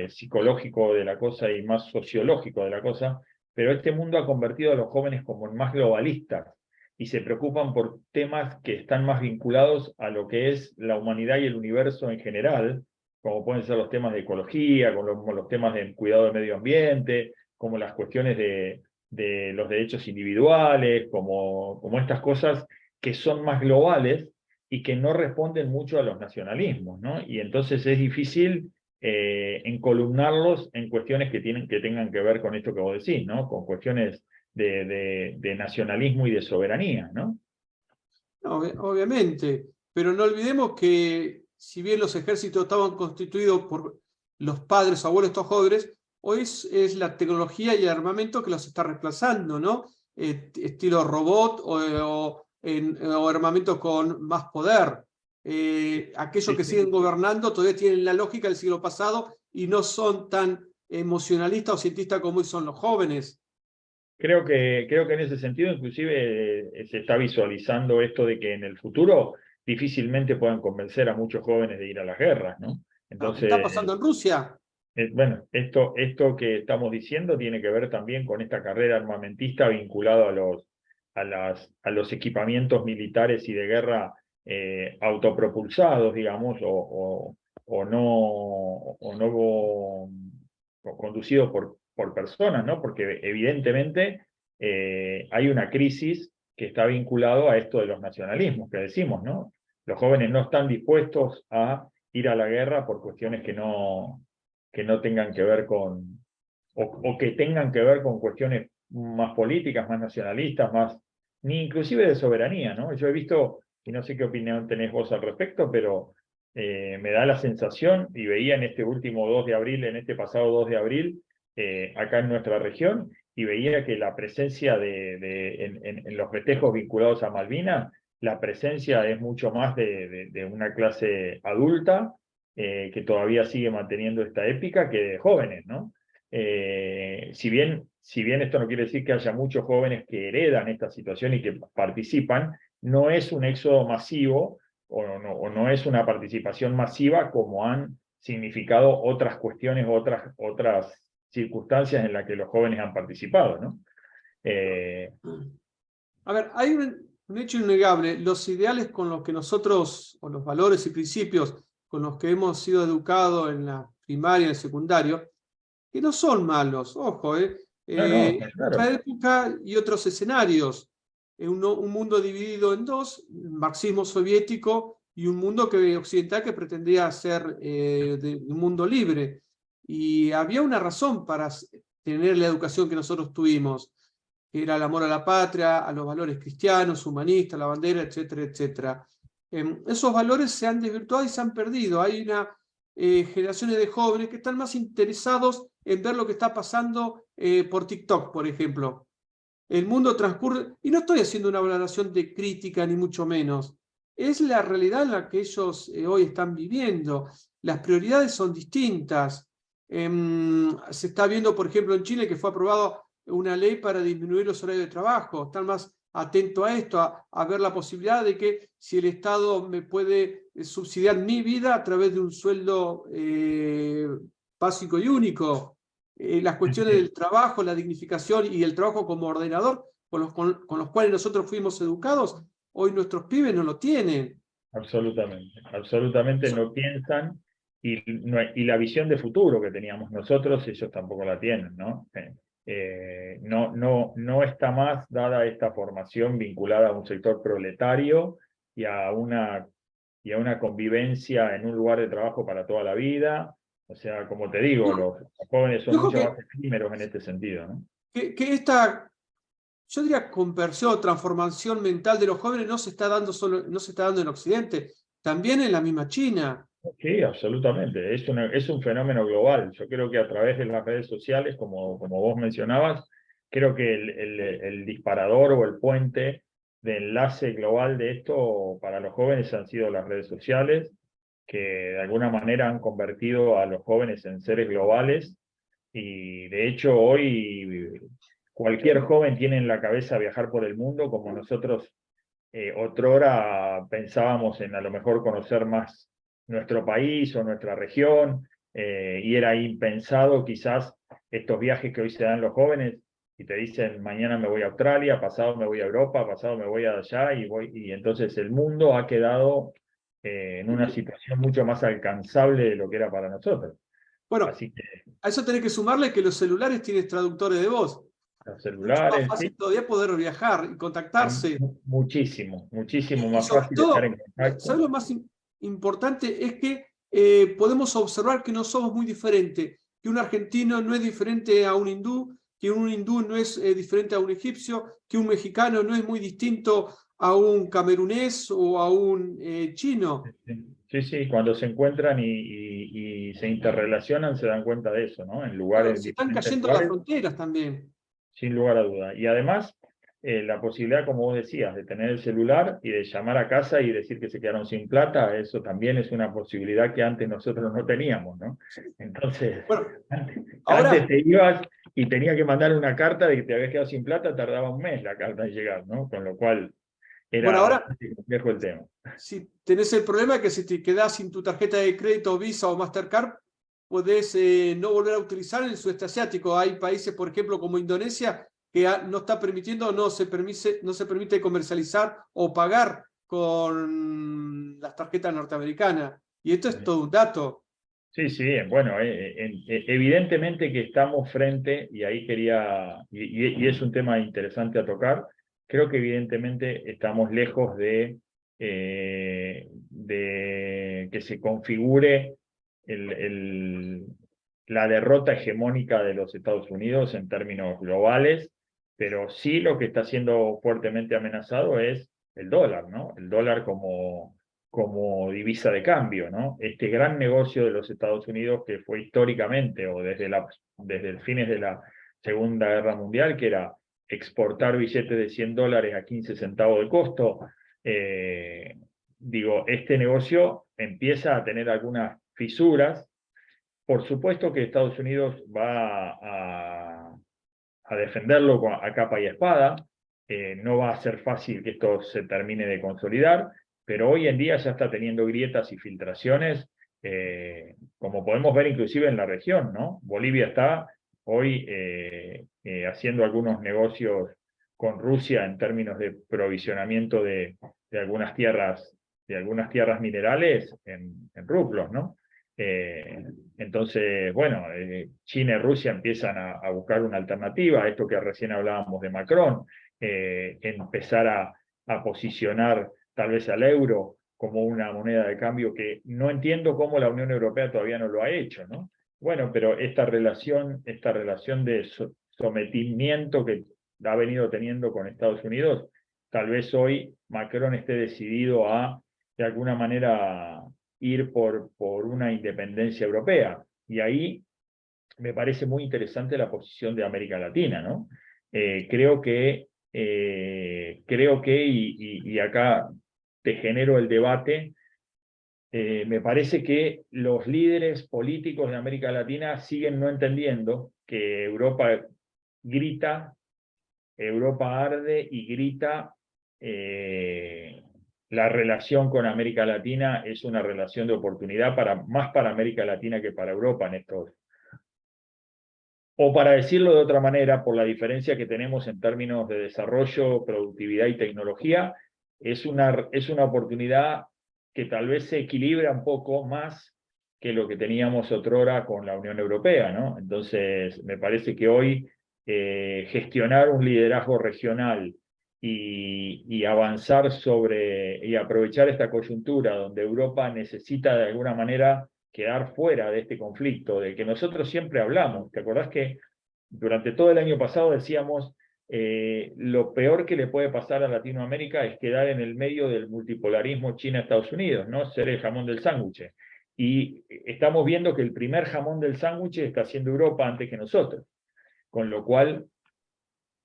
psicológico de la cosa y más sociológico de la cosa, pero este mundo ha convertido a los jóvenes como en más globalistas y se preocupan por temas que están más vinculados a lo que es la humanidad y el universo en general, como pueden ser los temas de ecología, como los temas de cuidado del medio ambiente, como las cuestiones de los derechos individuales, como estas cosas que son más globales y que no responden mucho a los nacionalismos, ¿no? Y entonces es difícil encolumnarlos en cuestiones que tengan que ver con esto que vos decís, ¿no? Con cuestiones de nacionalismo y de soberanía, ¿no? No, obviamente, pero no olvidemos que si bien los ejércitos estaban constituidos por los padres o abuelos de estos jóvenes, hoy es la tecnología y el armamento que los está reemplazando, ¿no? Estilo robot o armamentos con más poder. Aquellos Sí, que sí. siguen gobernando todavía tienen la lógica del siglo pasado y no son tan emocionalistas o cientistas como son los jóvenes. Creo que en ese sentido, inclusive, se está visualizando esto de que en el futuro difícilmente puedan convencer a muchos jóvenes de ir a las guerras, ¿no? No, está Entonces, pasando en Rusia. bueno, esto que estamos diciendo tiene que ver también con esta carrera armamentista vinculada a los equipamientos militares y de guerra autopropulsados, digamos, o no o conducidos por personas, ¿no? Porque evidentemente hay una crisis que está vinculado a esto de los nacionalismos que decimos, ¿no? Los jóvenes no están dispuestos a ir a la guerra por cuestiones que no tengan que ver o que tengan que ver con cuestiones más políticas, más nacionalistas, ni inclusive de soberanía, ¿no? Yo he visto, y no sé qué opinión tenés vos al respecto, pero me da la sensación, y veía en este último 2 de abril, en este pasado 2 de abril, acá en nuestra región, y veía que la presencia en los festejos vinculados a Malvinas, la presencia es mucho más de una clase adulta, que todavía sigue manteniendo esta épica que de jóvenes, ¿no? Si bien esto no quiere decir que haya muchos jóvenes que heredan esta situación y que participan, no es un éxodo masivo o no es una participación masiva como han significado otras cuestiones, otras circunstancias en las que los jóvenes han participado, ¿no? A ver, hay un hecho innegable. Los ideales con los que nosotros, o los valores y principios con los que hemos sido educados en la primaria y en el secundario, que no son malos, ojo, No, no, otra claro. época y otros escenarios. Un mundo dividido en dos, marxismo soviético y un mundo occidental que pretendía ser un mundo libre. Y había una razón para tener la educación que nosotros tuvimos. que era el amor a la patria, a los valores cristianos, humanistas, la bandera, etcétera, etcétera. Esos valores se han desvirtuado y se han perdido. Hay una generaciones de jóvenes que están más interesados en ver lo que está pasando por TikTok, por ejemplo. El mundo transcurre, y no estoy haciendo una valoración de crítica ni mucho menos, es la realidad en la que ellos hoy están viviendo. Las prioridades son distintas. Se está viendo, por ejemplo, en Chile que fue aprobado una ley para disminuir los horarios de trabajo. Están más atentos a esto, a ver la posibilidad de que si el Estado me puede subsidiar mi vida a través de un sueldo básico y único. Las cuestiones del trabajo, la dignificación y el trabajo como ordenador con los cuales nosotros fuimos educados, hoy nuestros pibes no lo tienen. Absolutamente, absolutamente no piensan y la visión de futuro que teníamos nosotros, ellos tampoco la tienen, ¿no? No está más dada esta formación vinculada a un sector proletario y a una convivencia en un lugar de trabajo para toda la vida. O sea, como te digo, No, los jóvenes son yo creo mucho más efímeros en este sentido, ¿no? que esta, yo diría, conversión, transformación mental de los jóvenes no se está dando solo, no se está dando en Occidente, también en la misma China. Sí, absolutamente. Es un fenómeno global. Yo creo que a través de las redes sociales, como vos mencionabas, creo que el disparador o el puente de enlace global de esto para los jóvenes han sido las redes sociales, que de alguna manera han convertido a los jóvenes en seres globales. Y de hecho hoy cualquier joven tiene en la cabeza viajar por el mundo, como nosotros otrora pensábamos en a lo mejor conocer más nuestro país o nuestra región, y era impensado quizás estos viajes que hoy se dan los jóvenes y te dicen mañana me voy a Australia, pasado me voy a Europa, pasado me voy allá y entonces el mundo ha quedado en una situación mucho más alcanzable de lo que era para nosotros. Bueno, Así que a eso tenés que sumarle que los celulares tienen traductores de voz. los Mucho más celulares, fácil sí, todavía poder viajar y contactarse. muchísimo, muchísimo Y más sobre fácil estar en todo, ¿sabes contacto. lo más importante? Es que podemos observar que no somos muy diferentes, que un argentino no es diferente a un hindú, que un hindú no es diferente a un egipcio, que un mexicano no es muy distinto a un camerunés o a un chino. Sí, sí, cuando se encuentran y se interrelacionan se dan cuenta de eso, ¿no? En Claro, lugares, en se están diferentes cayendo las lugares, fronteras también. sin lugar a duda. Y además, la posibilidad, como vos decías, de tener el celular y de llamar a casa y decir que se quedaron sin plata, eso también es una posibilidad que antes nosotros no teníamos, ¿no? Entonces, Bueno, antes ahora, te ibas y tenías que mandar una carta de que te habías quedado sin plata, tardaba un mes la carta en llegar, ¿no? Con lo cual bueno, era ahora bastante complejo el tema. si tenés el problema que si te quedás sin tu tarjeta de crédito, Visa o Mastercard, podés no volver a utilizar el sudeste asiático. Hay países, por ejemplo, como Indonesia, que no está permitiendo, no se permite comercializar o pagar con las tarjetas norteamericanas. Y esto es todo un dato. Sí, sí, bueno, evidentemente que estamos frente, y ahí quería, y es un tema interesante a tocar, creo que evidentemente estamos lejos de que se configure el, el- la derrota hegemónica de los Estados Unidos en términos globales, pero sí lo que está siendo fuertemente amenazado es el dólar, ¿no? El dólar como divisa de cambio, ¿no? Este gran negocio de los Estados Unidos que fue históricamente o desde el fines de la Segunda Guerra Mundial, que era exportar billetes de $100 a 15 centavos de costo, eh, digo, este negocio empieza a tener algunas fisuras. Por supuesto que Estados Unidos va a defenderlo a capa y espada. No va a ser fácil que esto se termine de consolidar, pero hoy en día ya está teniendo grietas y filtraciones, como podemos ver inclusive en la región, ¿no? Bolivia está hoy haciendo algunos negocios con Rusia en términos de provisionamiento de algunas tierras minerales en rublos, ¿no? Eh, entonces, bueno, China y Rusia empiezan a buscar una alternativa, esto que recién hablábamos de Macron, empezar a posicionar tal vez al euro como una moneda de cambio que no entiendo cómo la Unión Europea todavía no lo ha hecho, ¿no? Bueno, pero esta relación de sometimiento ha venido teniendo con Estados Unidos, tal vez hoy Macron esté decidido a, de alguna manera, ir por una independencia europea. Y ahí me parece muy interesante la posición de América Latina, ¿no? Y acá te genero el debate, me parece que los líderes políticos de América Latina siguen no entendiendo que Europa grita, Europa arde y grita. La relación con América Latina es una relación de oportunidad más para América Latina que para Europa en estos. O para decirlo de otra manera, por la diferencia que tenemos en términos de desarrollo, productividad y tecnología, es una oportunidad que tal vez se equilibra un poco más que lo que teníamos otrora con la Unión Europea, ¿no? Entonces, me parece que hoy gestionar un liderazgo regional y avanzar y aprovechar esta coyuntura donde Europa necesita de alguna manera quedar fuera de este conflicto, del que nosotros siempre hablamos. ¿Te acordás que durante todo el año pasado decíamos lo peor que le puede pasar a Latinoamérica es quedar en el medio del multipolarismo China-Estados Unidos, ¿no? Ser el jamón del sándwich. Y estamos viendo que el primer jamón del sándwich está haciendo Europa antes que nosotros. Con lo cual,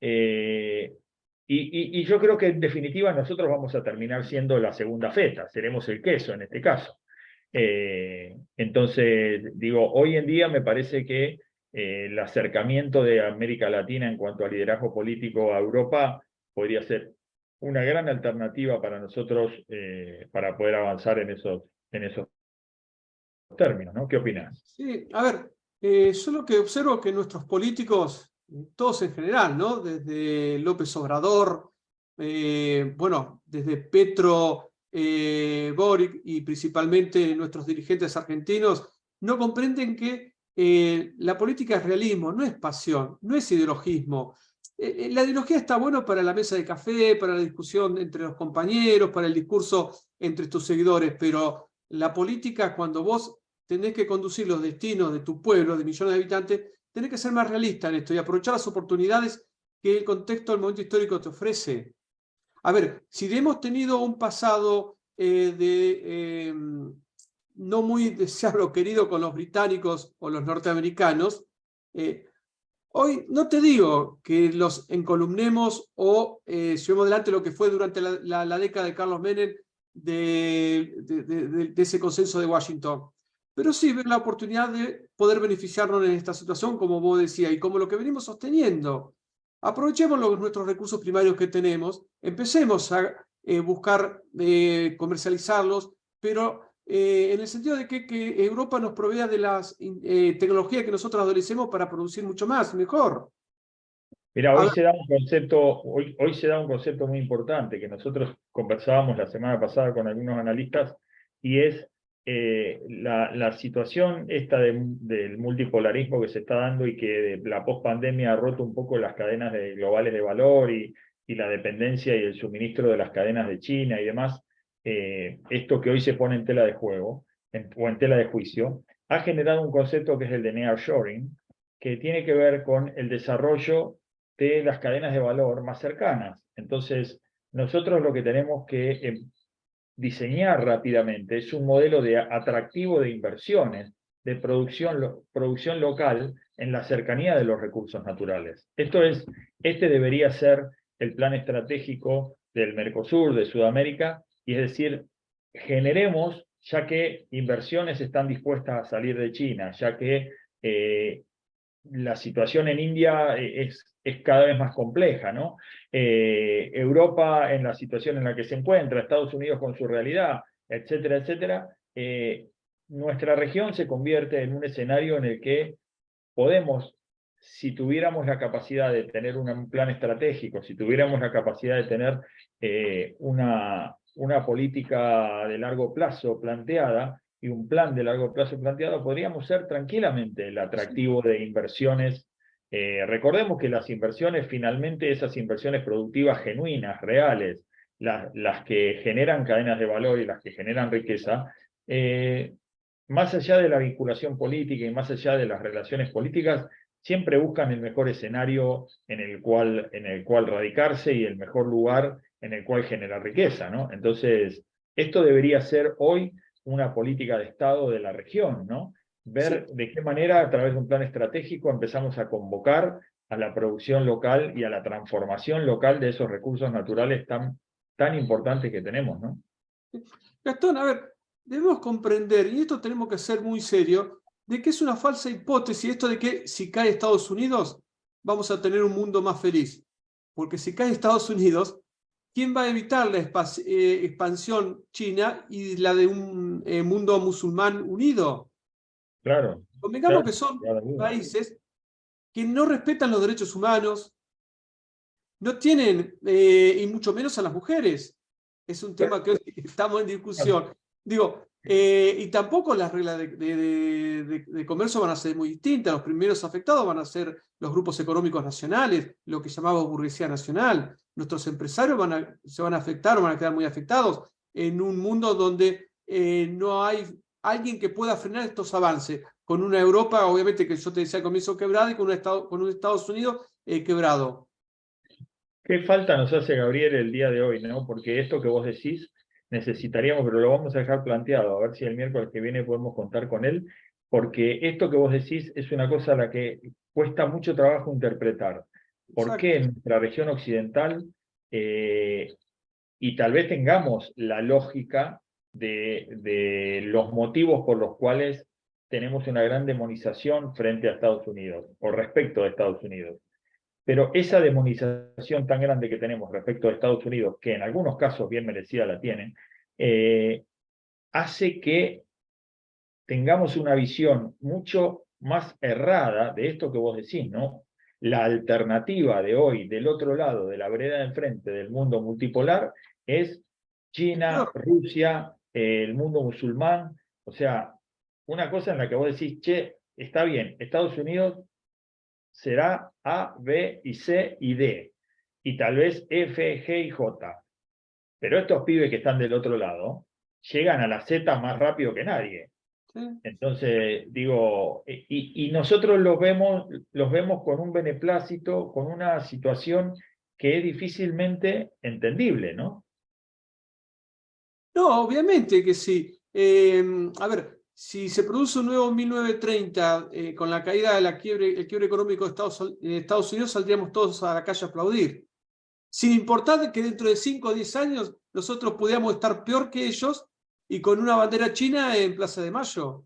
y yo creo que en definitiva nosotros vamos a terminar siendo la segunda feta, seremos el queso en este caso. Entonces, digo, hoy en día me parece que el acercamiento de América Latina en cuanto a liderazgo político a Europa podría ser una gran alternativa para nosotros para poder avanzar en esos términos, ¿no? ¿Qué opinas? Sí, a ver, yo lo que observo que nuestros políticos, todos en general, ¿no? Desde López Obrador, bueno, desde Petro, Boric y principalmente nuestros dirigentes argentinos, no comprenden que la política es realismo, no es pasión, no es ideologismo. La ideología está bueno para la mesa de café, para la discusión entre los compañeros, para el discurso entre tus seguidores, pero la política, cuando vos tenés que conducir los destinos de tu pueblo, de millones de habitantes, tenés que ser más realista en esto y aprovechar las oportunidades que el contexto del momento histórico te ofrece. A ver, si hemos tenido un pasado no muy deseable o querido con los británicos o los norteamericanos, hoy no te digo que los encolumnemos o llevemos adelante lo que fue durante la década de Carlos Menem de ese consenso de Washington. Pero sí ver la oportunidad de poder beneficiarnos en esta situación, como vos decías, y como lo que venimos sosteniendo. Aprovechemos nuestros recursos primarios que tenemos, empecemos a buscar comercializarlos, pero en el sentido de que Europa nos provea de las tecnologías que nosotros adolecemos para producir mucho más, mejor. Mira, hoy se da un concepto muy importante que nosotros conversábamos la semana pasada con algunos analistas y es la situación esta del multipolarismo que se está dando y que la pospandemia ha roto un poco las cadenas globales de valor y la dependencia y el suministro de las cadenas de China y demás. Esto que hoy se pone en tela de juego o en tela de juicio ha generado un concepto que es el de nearshoring, que tiene que ver con el desarrollo de las cadenas de valor más cercanas. Entonces, nosotros lo que tenemos que diseñar rápidamente es un modelo de atractivo de inversiones, de producción local en la cercanía de los recursos naturales. Este debería ser el plan estratégico del Mercosur, de Sudamérica, y es decir, generemos, ya que inversiones están dispuestas a salir de China, ya que la situación en India es cada vez más compleja, ¿no? Europa en la situación en la que se encuentra, Estados Unidos con su realidad, etcétera, etcétera, nuestra región se convierte en un escenario en el que podemos, si tuviéramos la capacidad de tener un plan estratégico, si tuviéramos la capacidad de tener una política de largo plazo planteada, y un plan de largo plazo planteado, podríamos ser tranquilamente el atractivo de inversiones. Recordemos que las inversiones, finalmente, esas inversiones productivas genuinas, reales, las que generan cadenas de valor y las que generan riqueza, más allá de la vinculación política y más allá de las relaciones políticas, siempre buscan el mejor escenario en el cual radicarse y el mejor lugar en el cual generar riqueza, ¿no? Entonces, esto debería ser hoy una política de Estado de la región, ¿no? Sí. Ver de qué manera a través de un plan estratégico empezamos a convocar a la producción local y a la transformación local de esos recursos naturales tan importantes que tenemos, ¿no? Gastón, a ver, debemos comprender, y esto tenemos que ser muy serio, de que es una falsa hipótesis esto de que si cae Estados Unidos vamos a tener un mundo más feliz. Porque si cae Estados Unidos, ¿quién va a evitar la expansión china y la de un mundo musulmán unido? Claro, Convengamos claro, que son claro, duda. países que no respetan los derechos humanos, no tienen, y mucho menos a las mujeres. Es un tema que hoy estamos en discusión. Digo, y tampoco las reglas de comercio van a ser muy distintas. Los primeros afectados van a ser los grupos económicos nacionales, lo que llamamos burguesía nacional. Nuestros empresarios se van a afectar o van a quedar muy afectados en un mundo donde no hay alguien que pueda frenar estos avances. Con una Europa, obviamente, que yo te decía al comienzo, quebrada, y con un Estados Unidos quebrado. ¿Qué falta nos hace Gabriel el día de hoy, ¿no? Porque esto que vos decís necesitaríamos, pero lo vamos a dejar planteado, a ver si el miércoles que viene podemos contar con él, porque esto que vos decís es una cosa a la que cuesta mucho trabajo interpretar. ¿Por Exacto. qué en nuestra región occidental, y tal vez tengamos la lógica de los motivos por los cuales tenemos una gran demonización frente a Estados Unidos, o respecto a Estados Unidos? Pero esa demonización tan grande que tenemos respecto a Estados Unidos, que en algunos casos bien merecida la tienen, hace que tengamos una visión mucho más errada de esto que vos decís, ¿no? La alternativa de hoy, del otro lado, de la vereda de enfrente del mundo multipolar, es China, Rusia, el mundo musulmán. O sea, una cosa en la que vos decís, che, está bien, Estados Unidos será A, B y C y D, y tal vez F, G y J. Pero estos pibes que están del otro lado llegan a la Z más rápido que nadie. Sí. Entonces, digo, y nosotros los vemos con un beneplácito, con una situación que es difícilmente entendible, ¿no? No, obviamente que sí. A ver, si se produce un nuevo 1930 con la caída de el quiebre económico de Estados Unidos, saldríamos todos a la calle a aplaudir. Sin importar que dentro de 5 o 10 años nosotros pudiéramos estar peor que ellos y con una bandera china en Plaza de Mayo.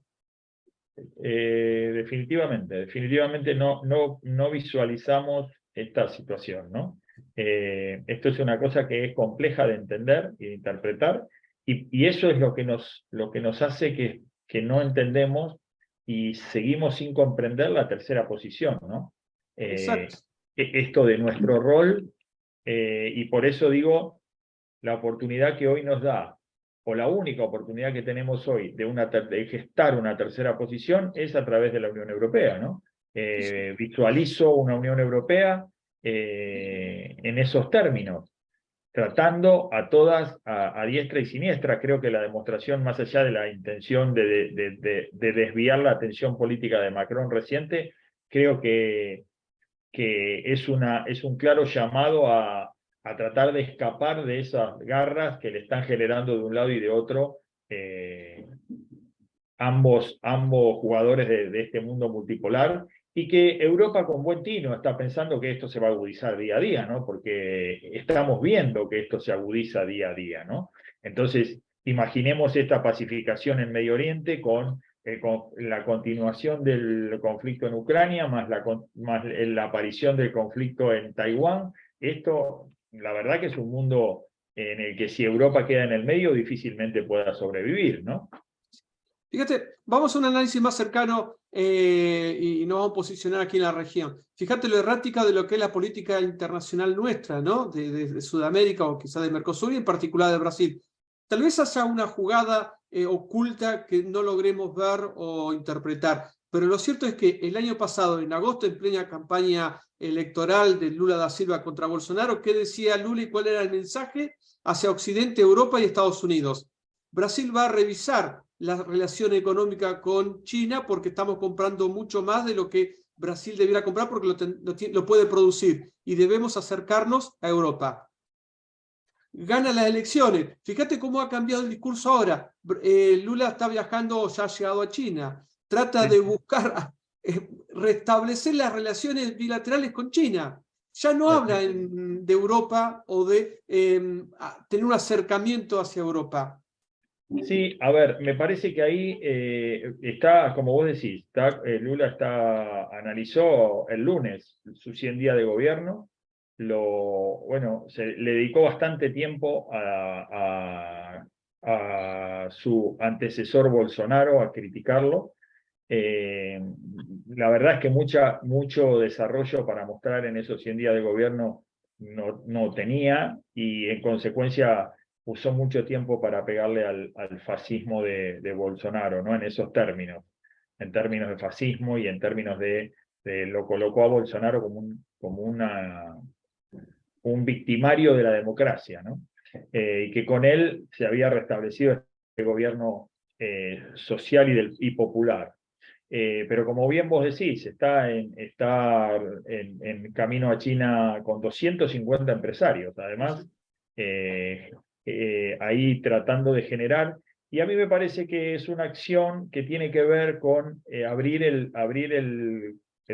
Definitivamente no visualizamos esta situación, ¿no? Esto es una cosa que es compleja de entender y de interpretar, y eso es lo que nos hace que no entendemos y seguimos sin comprender la tercera posición, ¿no? Exacto. Esto de nuestro rol, y por eso digo, la oportunidad que hoy nos da, o la única oportunidad que tenemos hoy de gestar una tercera posición, es a través de la Unión Europea, ¿no? Visualizo una Unión Europea en esos términos, tratando a todas a diestra y siniestra. Creo que la demostración, más allá de la intención de desviar la atención política de Macron reciente, creo que es un claro llamado a tratar de escapar de esas garras que le están generando de un lado y de otro ambos jugadores de este mundo multipolar, y que Europa con buen tino está pensando que esto se va a agudizar día a día, ¿no? Porque estamos viendo que esto se agudiza día a día, ¿no? Entonces, imaginemos esta pacificación en Medio Oriente con la continuación del conflicto en Ucrania, más la aparición del conflicto en Taiwán. Esto, la verdad que es un mundo en el que si Europa queda en el medio, difícilmente pueda sobrevivir, ¿no? Fíjate, vamos a un análisis más cercano y nos vamos a posicionar aquí en la región. Fíjate lo errática de lo que es la política internacional nuestra, ¿no? De Sudamérica o quizá de Mercosur y en particular de Brasil. Tal vez haya una jugada oculta que no logremos ver o interpretar, pero lo cierto es que el año pasado, en agosto, en plena campaña electoral de Lula da Silva contra Bolsonaro, ¿qué decía Lula y cuál era el mensaje hacia Occidente, Europa y Estados Unidos? Brasil va a revisar la relación económica con China porque estamos comprando mucho más de lo que Brasil debiera comprar porque lo puede producir y debemos acercarnos a Europa. Gana las elecciones. Fíjate cómo ha cambiado el discurso ahora. Lula está viajando, ya ha llegado a China. Trata de buscar restablecer las relaciones bilaterales con China. Ya no habla de Europa o de tener un acercamiento hacia Europa. Sí, a ver, me parece que ahí está, como vos decís, Lula analizó el lunes sus 100 días de gobierno, bueno, le dedicó bastante tiempo a su antecesor Bolsonaro, a criticarlo. La verdad es que mucho desarrollo para mostrar en esos 100 días de gobierno no tenía, y en consecuencia usó mucho tiempo para pegarle al fascismo de Bolsonaro, ¿no? En esos términos, en términos de fascismo y en términos lo colocó a Bolsonaro como un victimario de la democracia, ¿no? Y que con él se había restablecido este gobierno social y popular. Pero como bien vos decís, está en camino a China con 250 empresarios, además, ahí tratando de generar, y a mí me parece que es una acción que tiene que ver con abrir el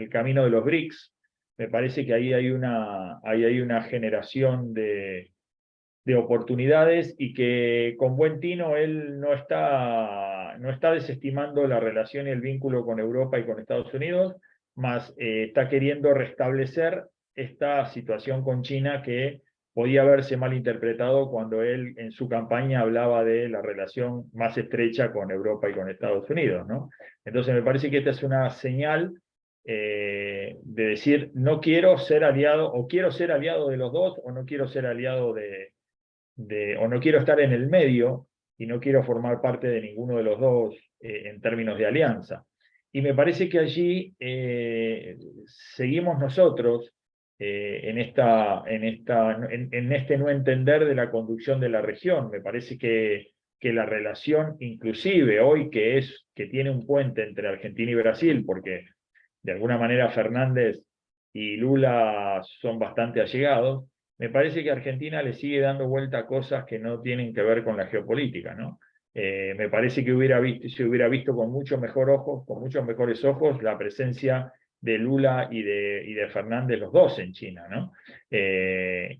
camino de los BRICS. Me parece que ahí hay una generación de oportunidades, y que con buen tino él no está desestimando la relación y el vínculo con Europa y con Estados Unidos, más está queriendo restablecer esta situación con China que podía haberse malinterpretado cuando él en su campaña hablaba de la relación más estrecha con Europa y con Estados Unidos, ¿no? Entonces me parece que esta es una señal de decir, no quiero ser aliado, o quiero ser aliado de los dos, o no quiero ser aliado o no quiero estar en el medio y no quiero formar parte de ninguno de los dos en términos de alianza. Y me parece que allí seguimos nosotros en este no entender de la conducción de la región. Me parece que la relación, inclusive hoy que tiene un puente entre Argentina y Brasil, porque de alguna manera Fernández y Lula son bastante allegados, me parece que Argentina le sigue dando vuelta a cosas que no tienen que ver con la geopolítica, ¿no? Me parece que se hubiera visto con muchos mejores ojos la presencia de Lula y de Fernández, los dos en China, ¿no?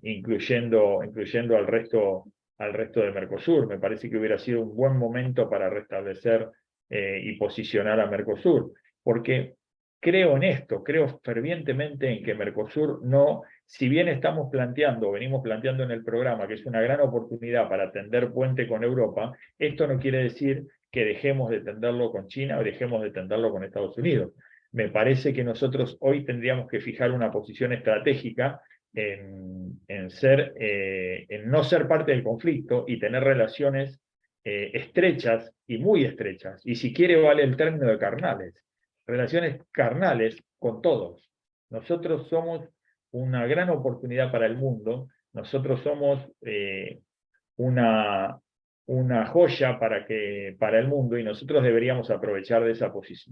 Incluyendo al resto de Mercosur. Me parece que hubiera sido un buen momento para restablecer y posicionar a Mercosur, porque creo fervientemente en que Mercosur no, si bien venimos planteando en el programa que es una gran oportunidad para tender puente con Europa, esto no quiere decir que dejemos de tenderlo con China o dejemos de tenderlo con Estados Unidos. Me parece que nosotros hoy tendríamos que fijar una posición estratégica en no ser parte del conflicto y tener relaciones estrechas y muy estrechas, y si quiere vale el término de carnales, relaciones carnales con todos. Nosotros somos una gran oportunidad para el mundo, nosotros somos una joya para el mundo, y nosotros deberíamos aprovechar de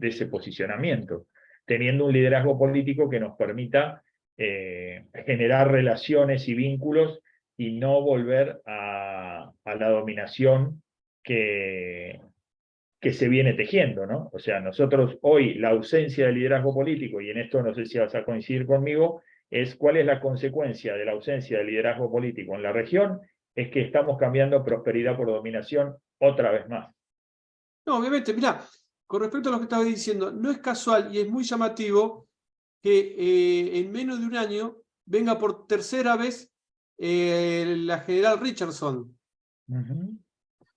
ese posicionamiento, teniendo un liderazgo político que nos permita generar relaciones y vínculos y no volver a la dominación que se viene tejiendo, ¿no? O sea, nosotros hoy la ausencia de liderazgo político, y en esto no sé si vas a coincidir conmigo, es cuál es la consecuencia de la ausencia de liderazgo político en la región, es que estamos cambiando prosperidad por dominación otra vez más. No, obviamente, mirá, con respecto a lo que estaba diciendo, no es casual y es muy llamativo que en menos de un año venga por tercera vez la general Richardson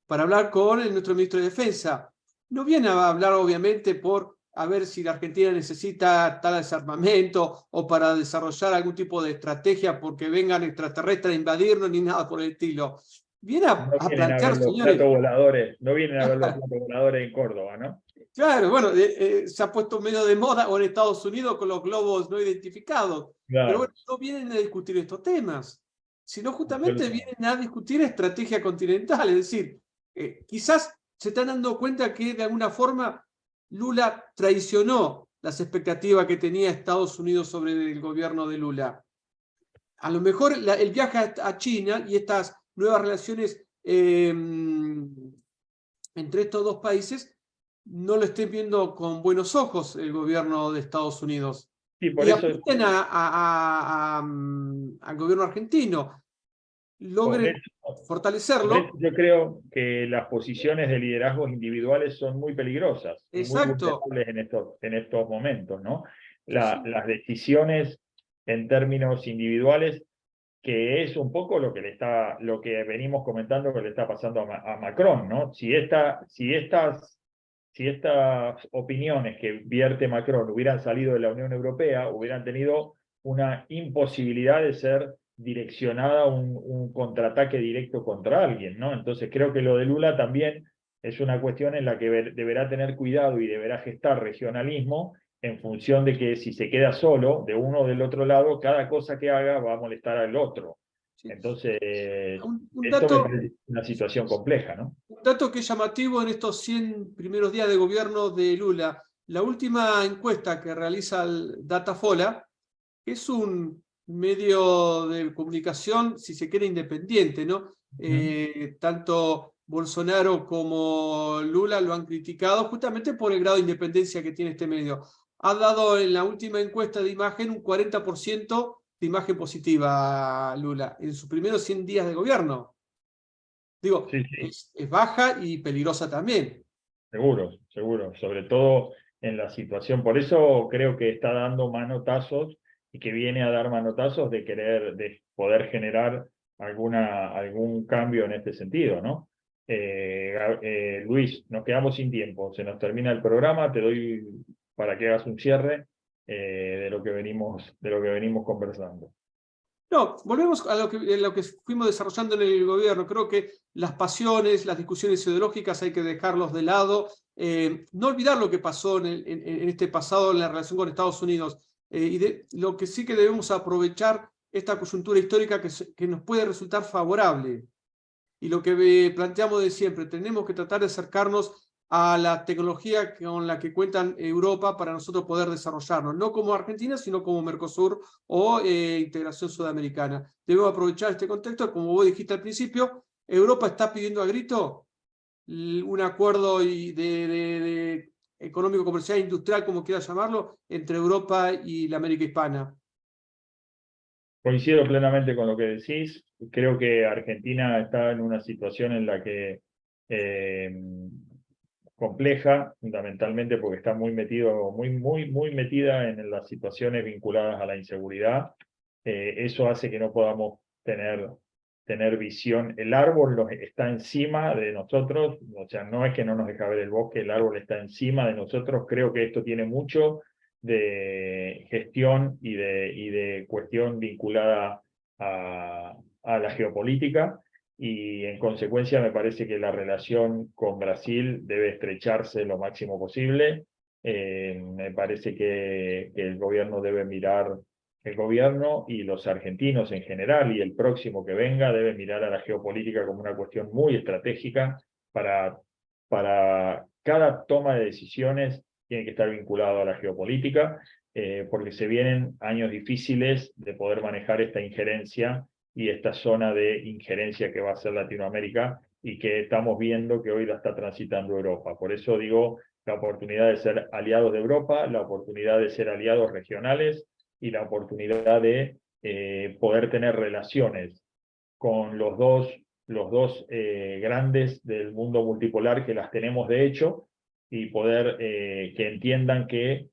para hablar con nuestro ministro de Defensa. No viene a hablar, obviamente, por a ver si la Argentina necesita tal desarmamento o para desarrollar algún tipo de estrategia porque vengan extraterrestres a invadirnos ni nada por el estilo. Viene a plantear, señores. No vienen a ver los platos voladores en Córdoba, ¿no? Claro, bueno, se ha puesto medio de moda o en Estados Unidos con los globos no identificados. Claro. Pero bueno, no vienen a discutir estos temas, sino justamente vienen a discutir estrategia continental. Es decir, quizás se están dando cuenta que de alguna forma Lula traicionó las expectativas que tenía Estados Unidos sobre el gobierno de Lula. A lo mejor el viaje a China y estas nuevas relaciones entre estos dos países no lo estén viendo con buenos ojos el gobierno de Estados Unidos. Sí, por Y eso apunten al gobierno argentino, por logren eso, por eso fortalecerlo. yo creo que las posiciones de liderazgos individuales son muy peligrosas y muy Exacto. vulnerables en estos momentos, ¿no? Sí, sí. Las decisiones en términos individuales, que es un poco lo que venimos comentando que le está pasando a Macron, ¿no? Si estas opiniones que vierte Macron hubieran salido de la Unión Europea, hubieran tenido una imposibilidad de ser direccionada a un contraataque directo contra alguien, ¿no? Entonces creo que lo de Lula también es una cuestión en la que deberá tener cuidado y deberá gestar regionalismo en función de que si se queda solo, de uno o del otro lado, cada cosa que haga va a molestar al otro. Sí. Entonces, Un esto me dato, parece una situación compleja, ¿no? un dato que es llamativo en estos 100 primeros días de gobierno de Lula. La última encuesta que realiza el Datafola, que es un medio de comunicación, si se quiere, independiente, ¿no? Tanto Bolsonaro como Lula lo han criticado justamente por el grado de independencia que tiene este medio. Ha dado en la última encuesta de imagen un 40% de imagen positiva a Lula en sus primeros 100 días de gobierno. Digo, Sí, sí. es baja y peligrosa también. Seguro, seguro, sobre todo en la situación. Por eso creo que está dando manotazos y que viene a dar manotazos de poder generar algún cambio en este sentido, ¿no? Luis, nos quedamos sin tiempo, se nos termina el programa, te doy para que hagas un cierre de lo que venimos conversando. No, volvemos a lo que fuimos desarrollando en el gobierno. Creo que las pasiones, las discusiones ideológicas hay que dejarlos de lado. No olvidar lo que pasó en este pasado en la relación con Estados Unidos. Lo que sí que debemos aprovechar esta coyuntura histórica que nos puede resultar favorable. Y lo que planteamos de siempre, tenemos que tratar de acercarnos a la tecnología con la que cuentan Europa para nosotros poder desarrollarnos, no como Argentina, sino como Mercosur o integración sudamericana. Debemos aprovechar este contexto, como vos dijiste al principio, Europa está pidiendo a grito un acuerdo de económico, comercial, industrial, como quieras llamarlo, entre Europa y la América Hispana. Coincido plenamente con lo que decís. Creo que Argentina está en una situación en la que compleja, fundamentalmente porque está muy metida en las situaciones vinculadas a la inseguridad. Eso hace que no podamos tener visión. El árbol está encima de nosotros, o sea, no es que no nos deja ver el bosque, el árbol está encima de nosotros. Creo que esto tiene mucho de gestión y de cuestión vinculada a la geopolítica y en consecuencia me parece que la relación con Brasil debe estrecharse lo máximo posible. Me parece que el gobierno debe mirar, el gobierno y los argentinos en general y el próximo que venga debe mirar a la geopolítica como una cuestión muy estratégica para cada toma de decisiones tiene que estar vinculado a la geopolítica, porque se vienen años difíciles de poder manejar esta injerencia y esta zona de injerencia que va a ser Latinoamérica y que estamos viendo que hoy la está transitando Europa. Por eso digo, la oportunidad de ser aliados de Europa, la oportunidad de ser aliados regionales y la oportunidad de poder tener relaciones con los dos grandes del mundo multipolar que las tenemos de hecho y poder que entiendan que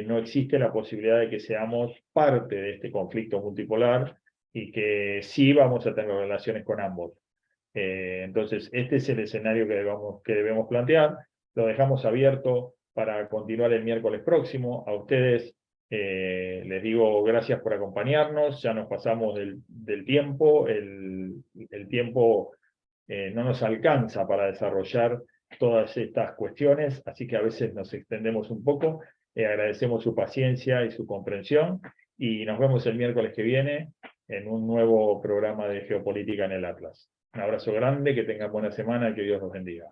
no existe la posibilidad de que seamos parte de este conflicto multipolar y que sí vamos a tener relaciones con ambos. Entonces, este es el escenario que debemos plantear. Lo dejamos abierto para continuar el miércoles próximo. A ustedes les digo gracias por acompañarnos. Ya nos pasamos del tiempo. El tiempo no nos alcanza para desarrollar todas estas cuestiones, así que a veces nos extendemos un poco. Agradecemos su paciencia y su comprensión y nos vemos el miércoles que viene en un nuevo programa de geopolítica en el Atlas. Un abrazo grande, que tengan buena semana y que Dios los bendiga.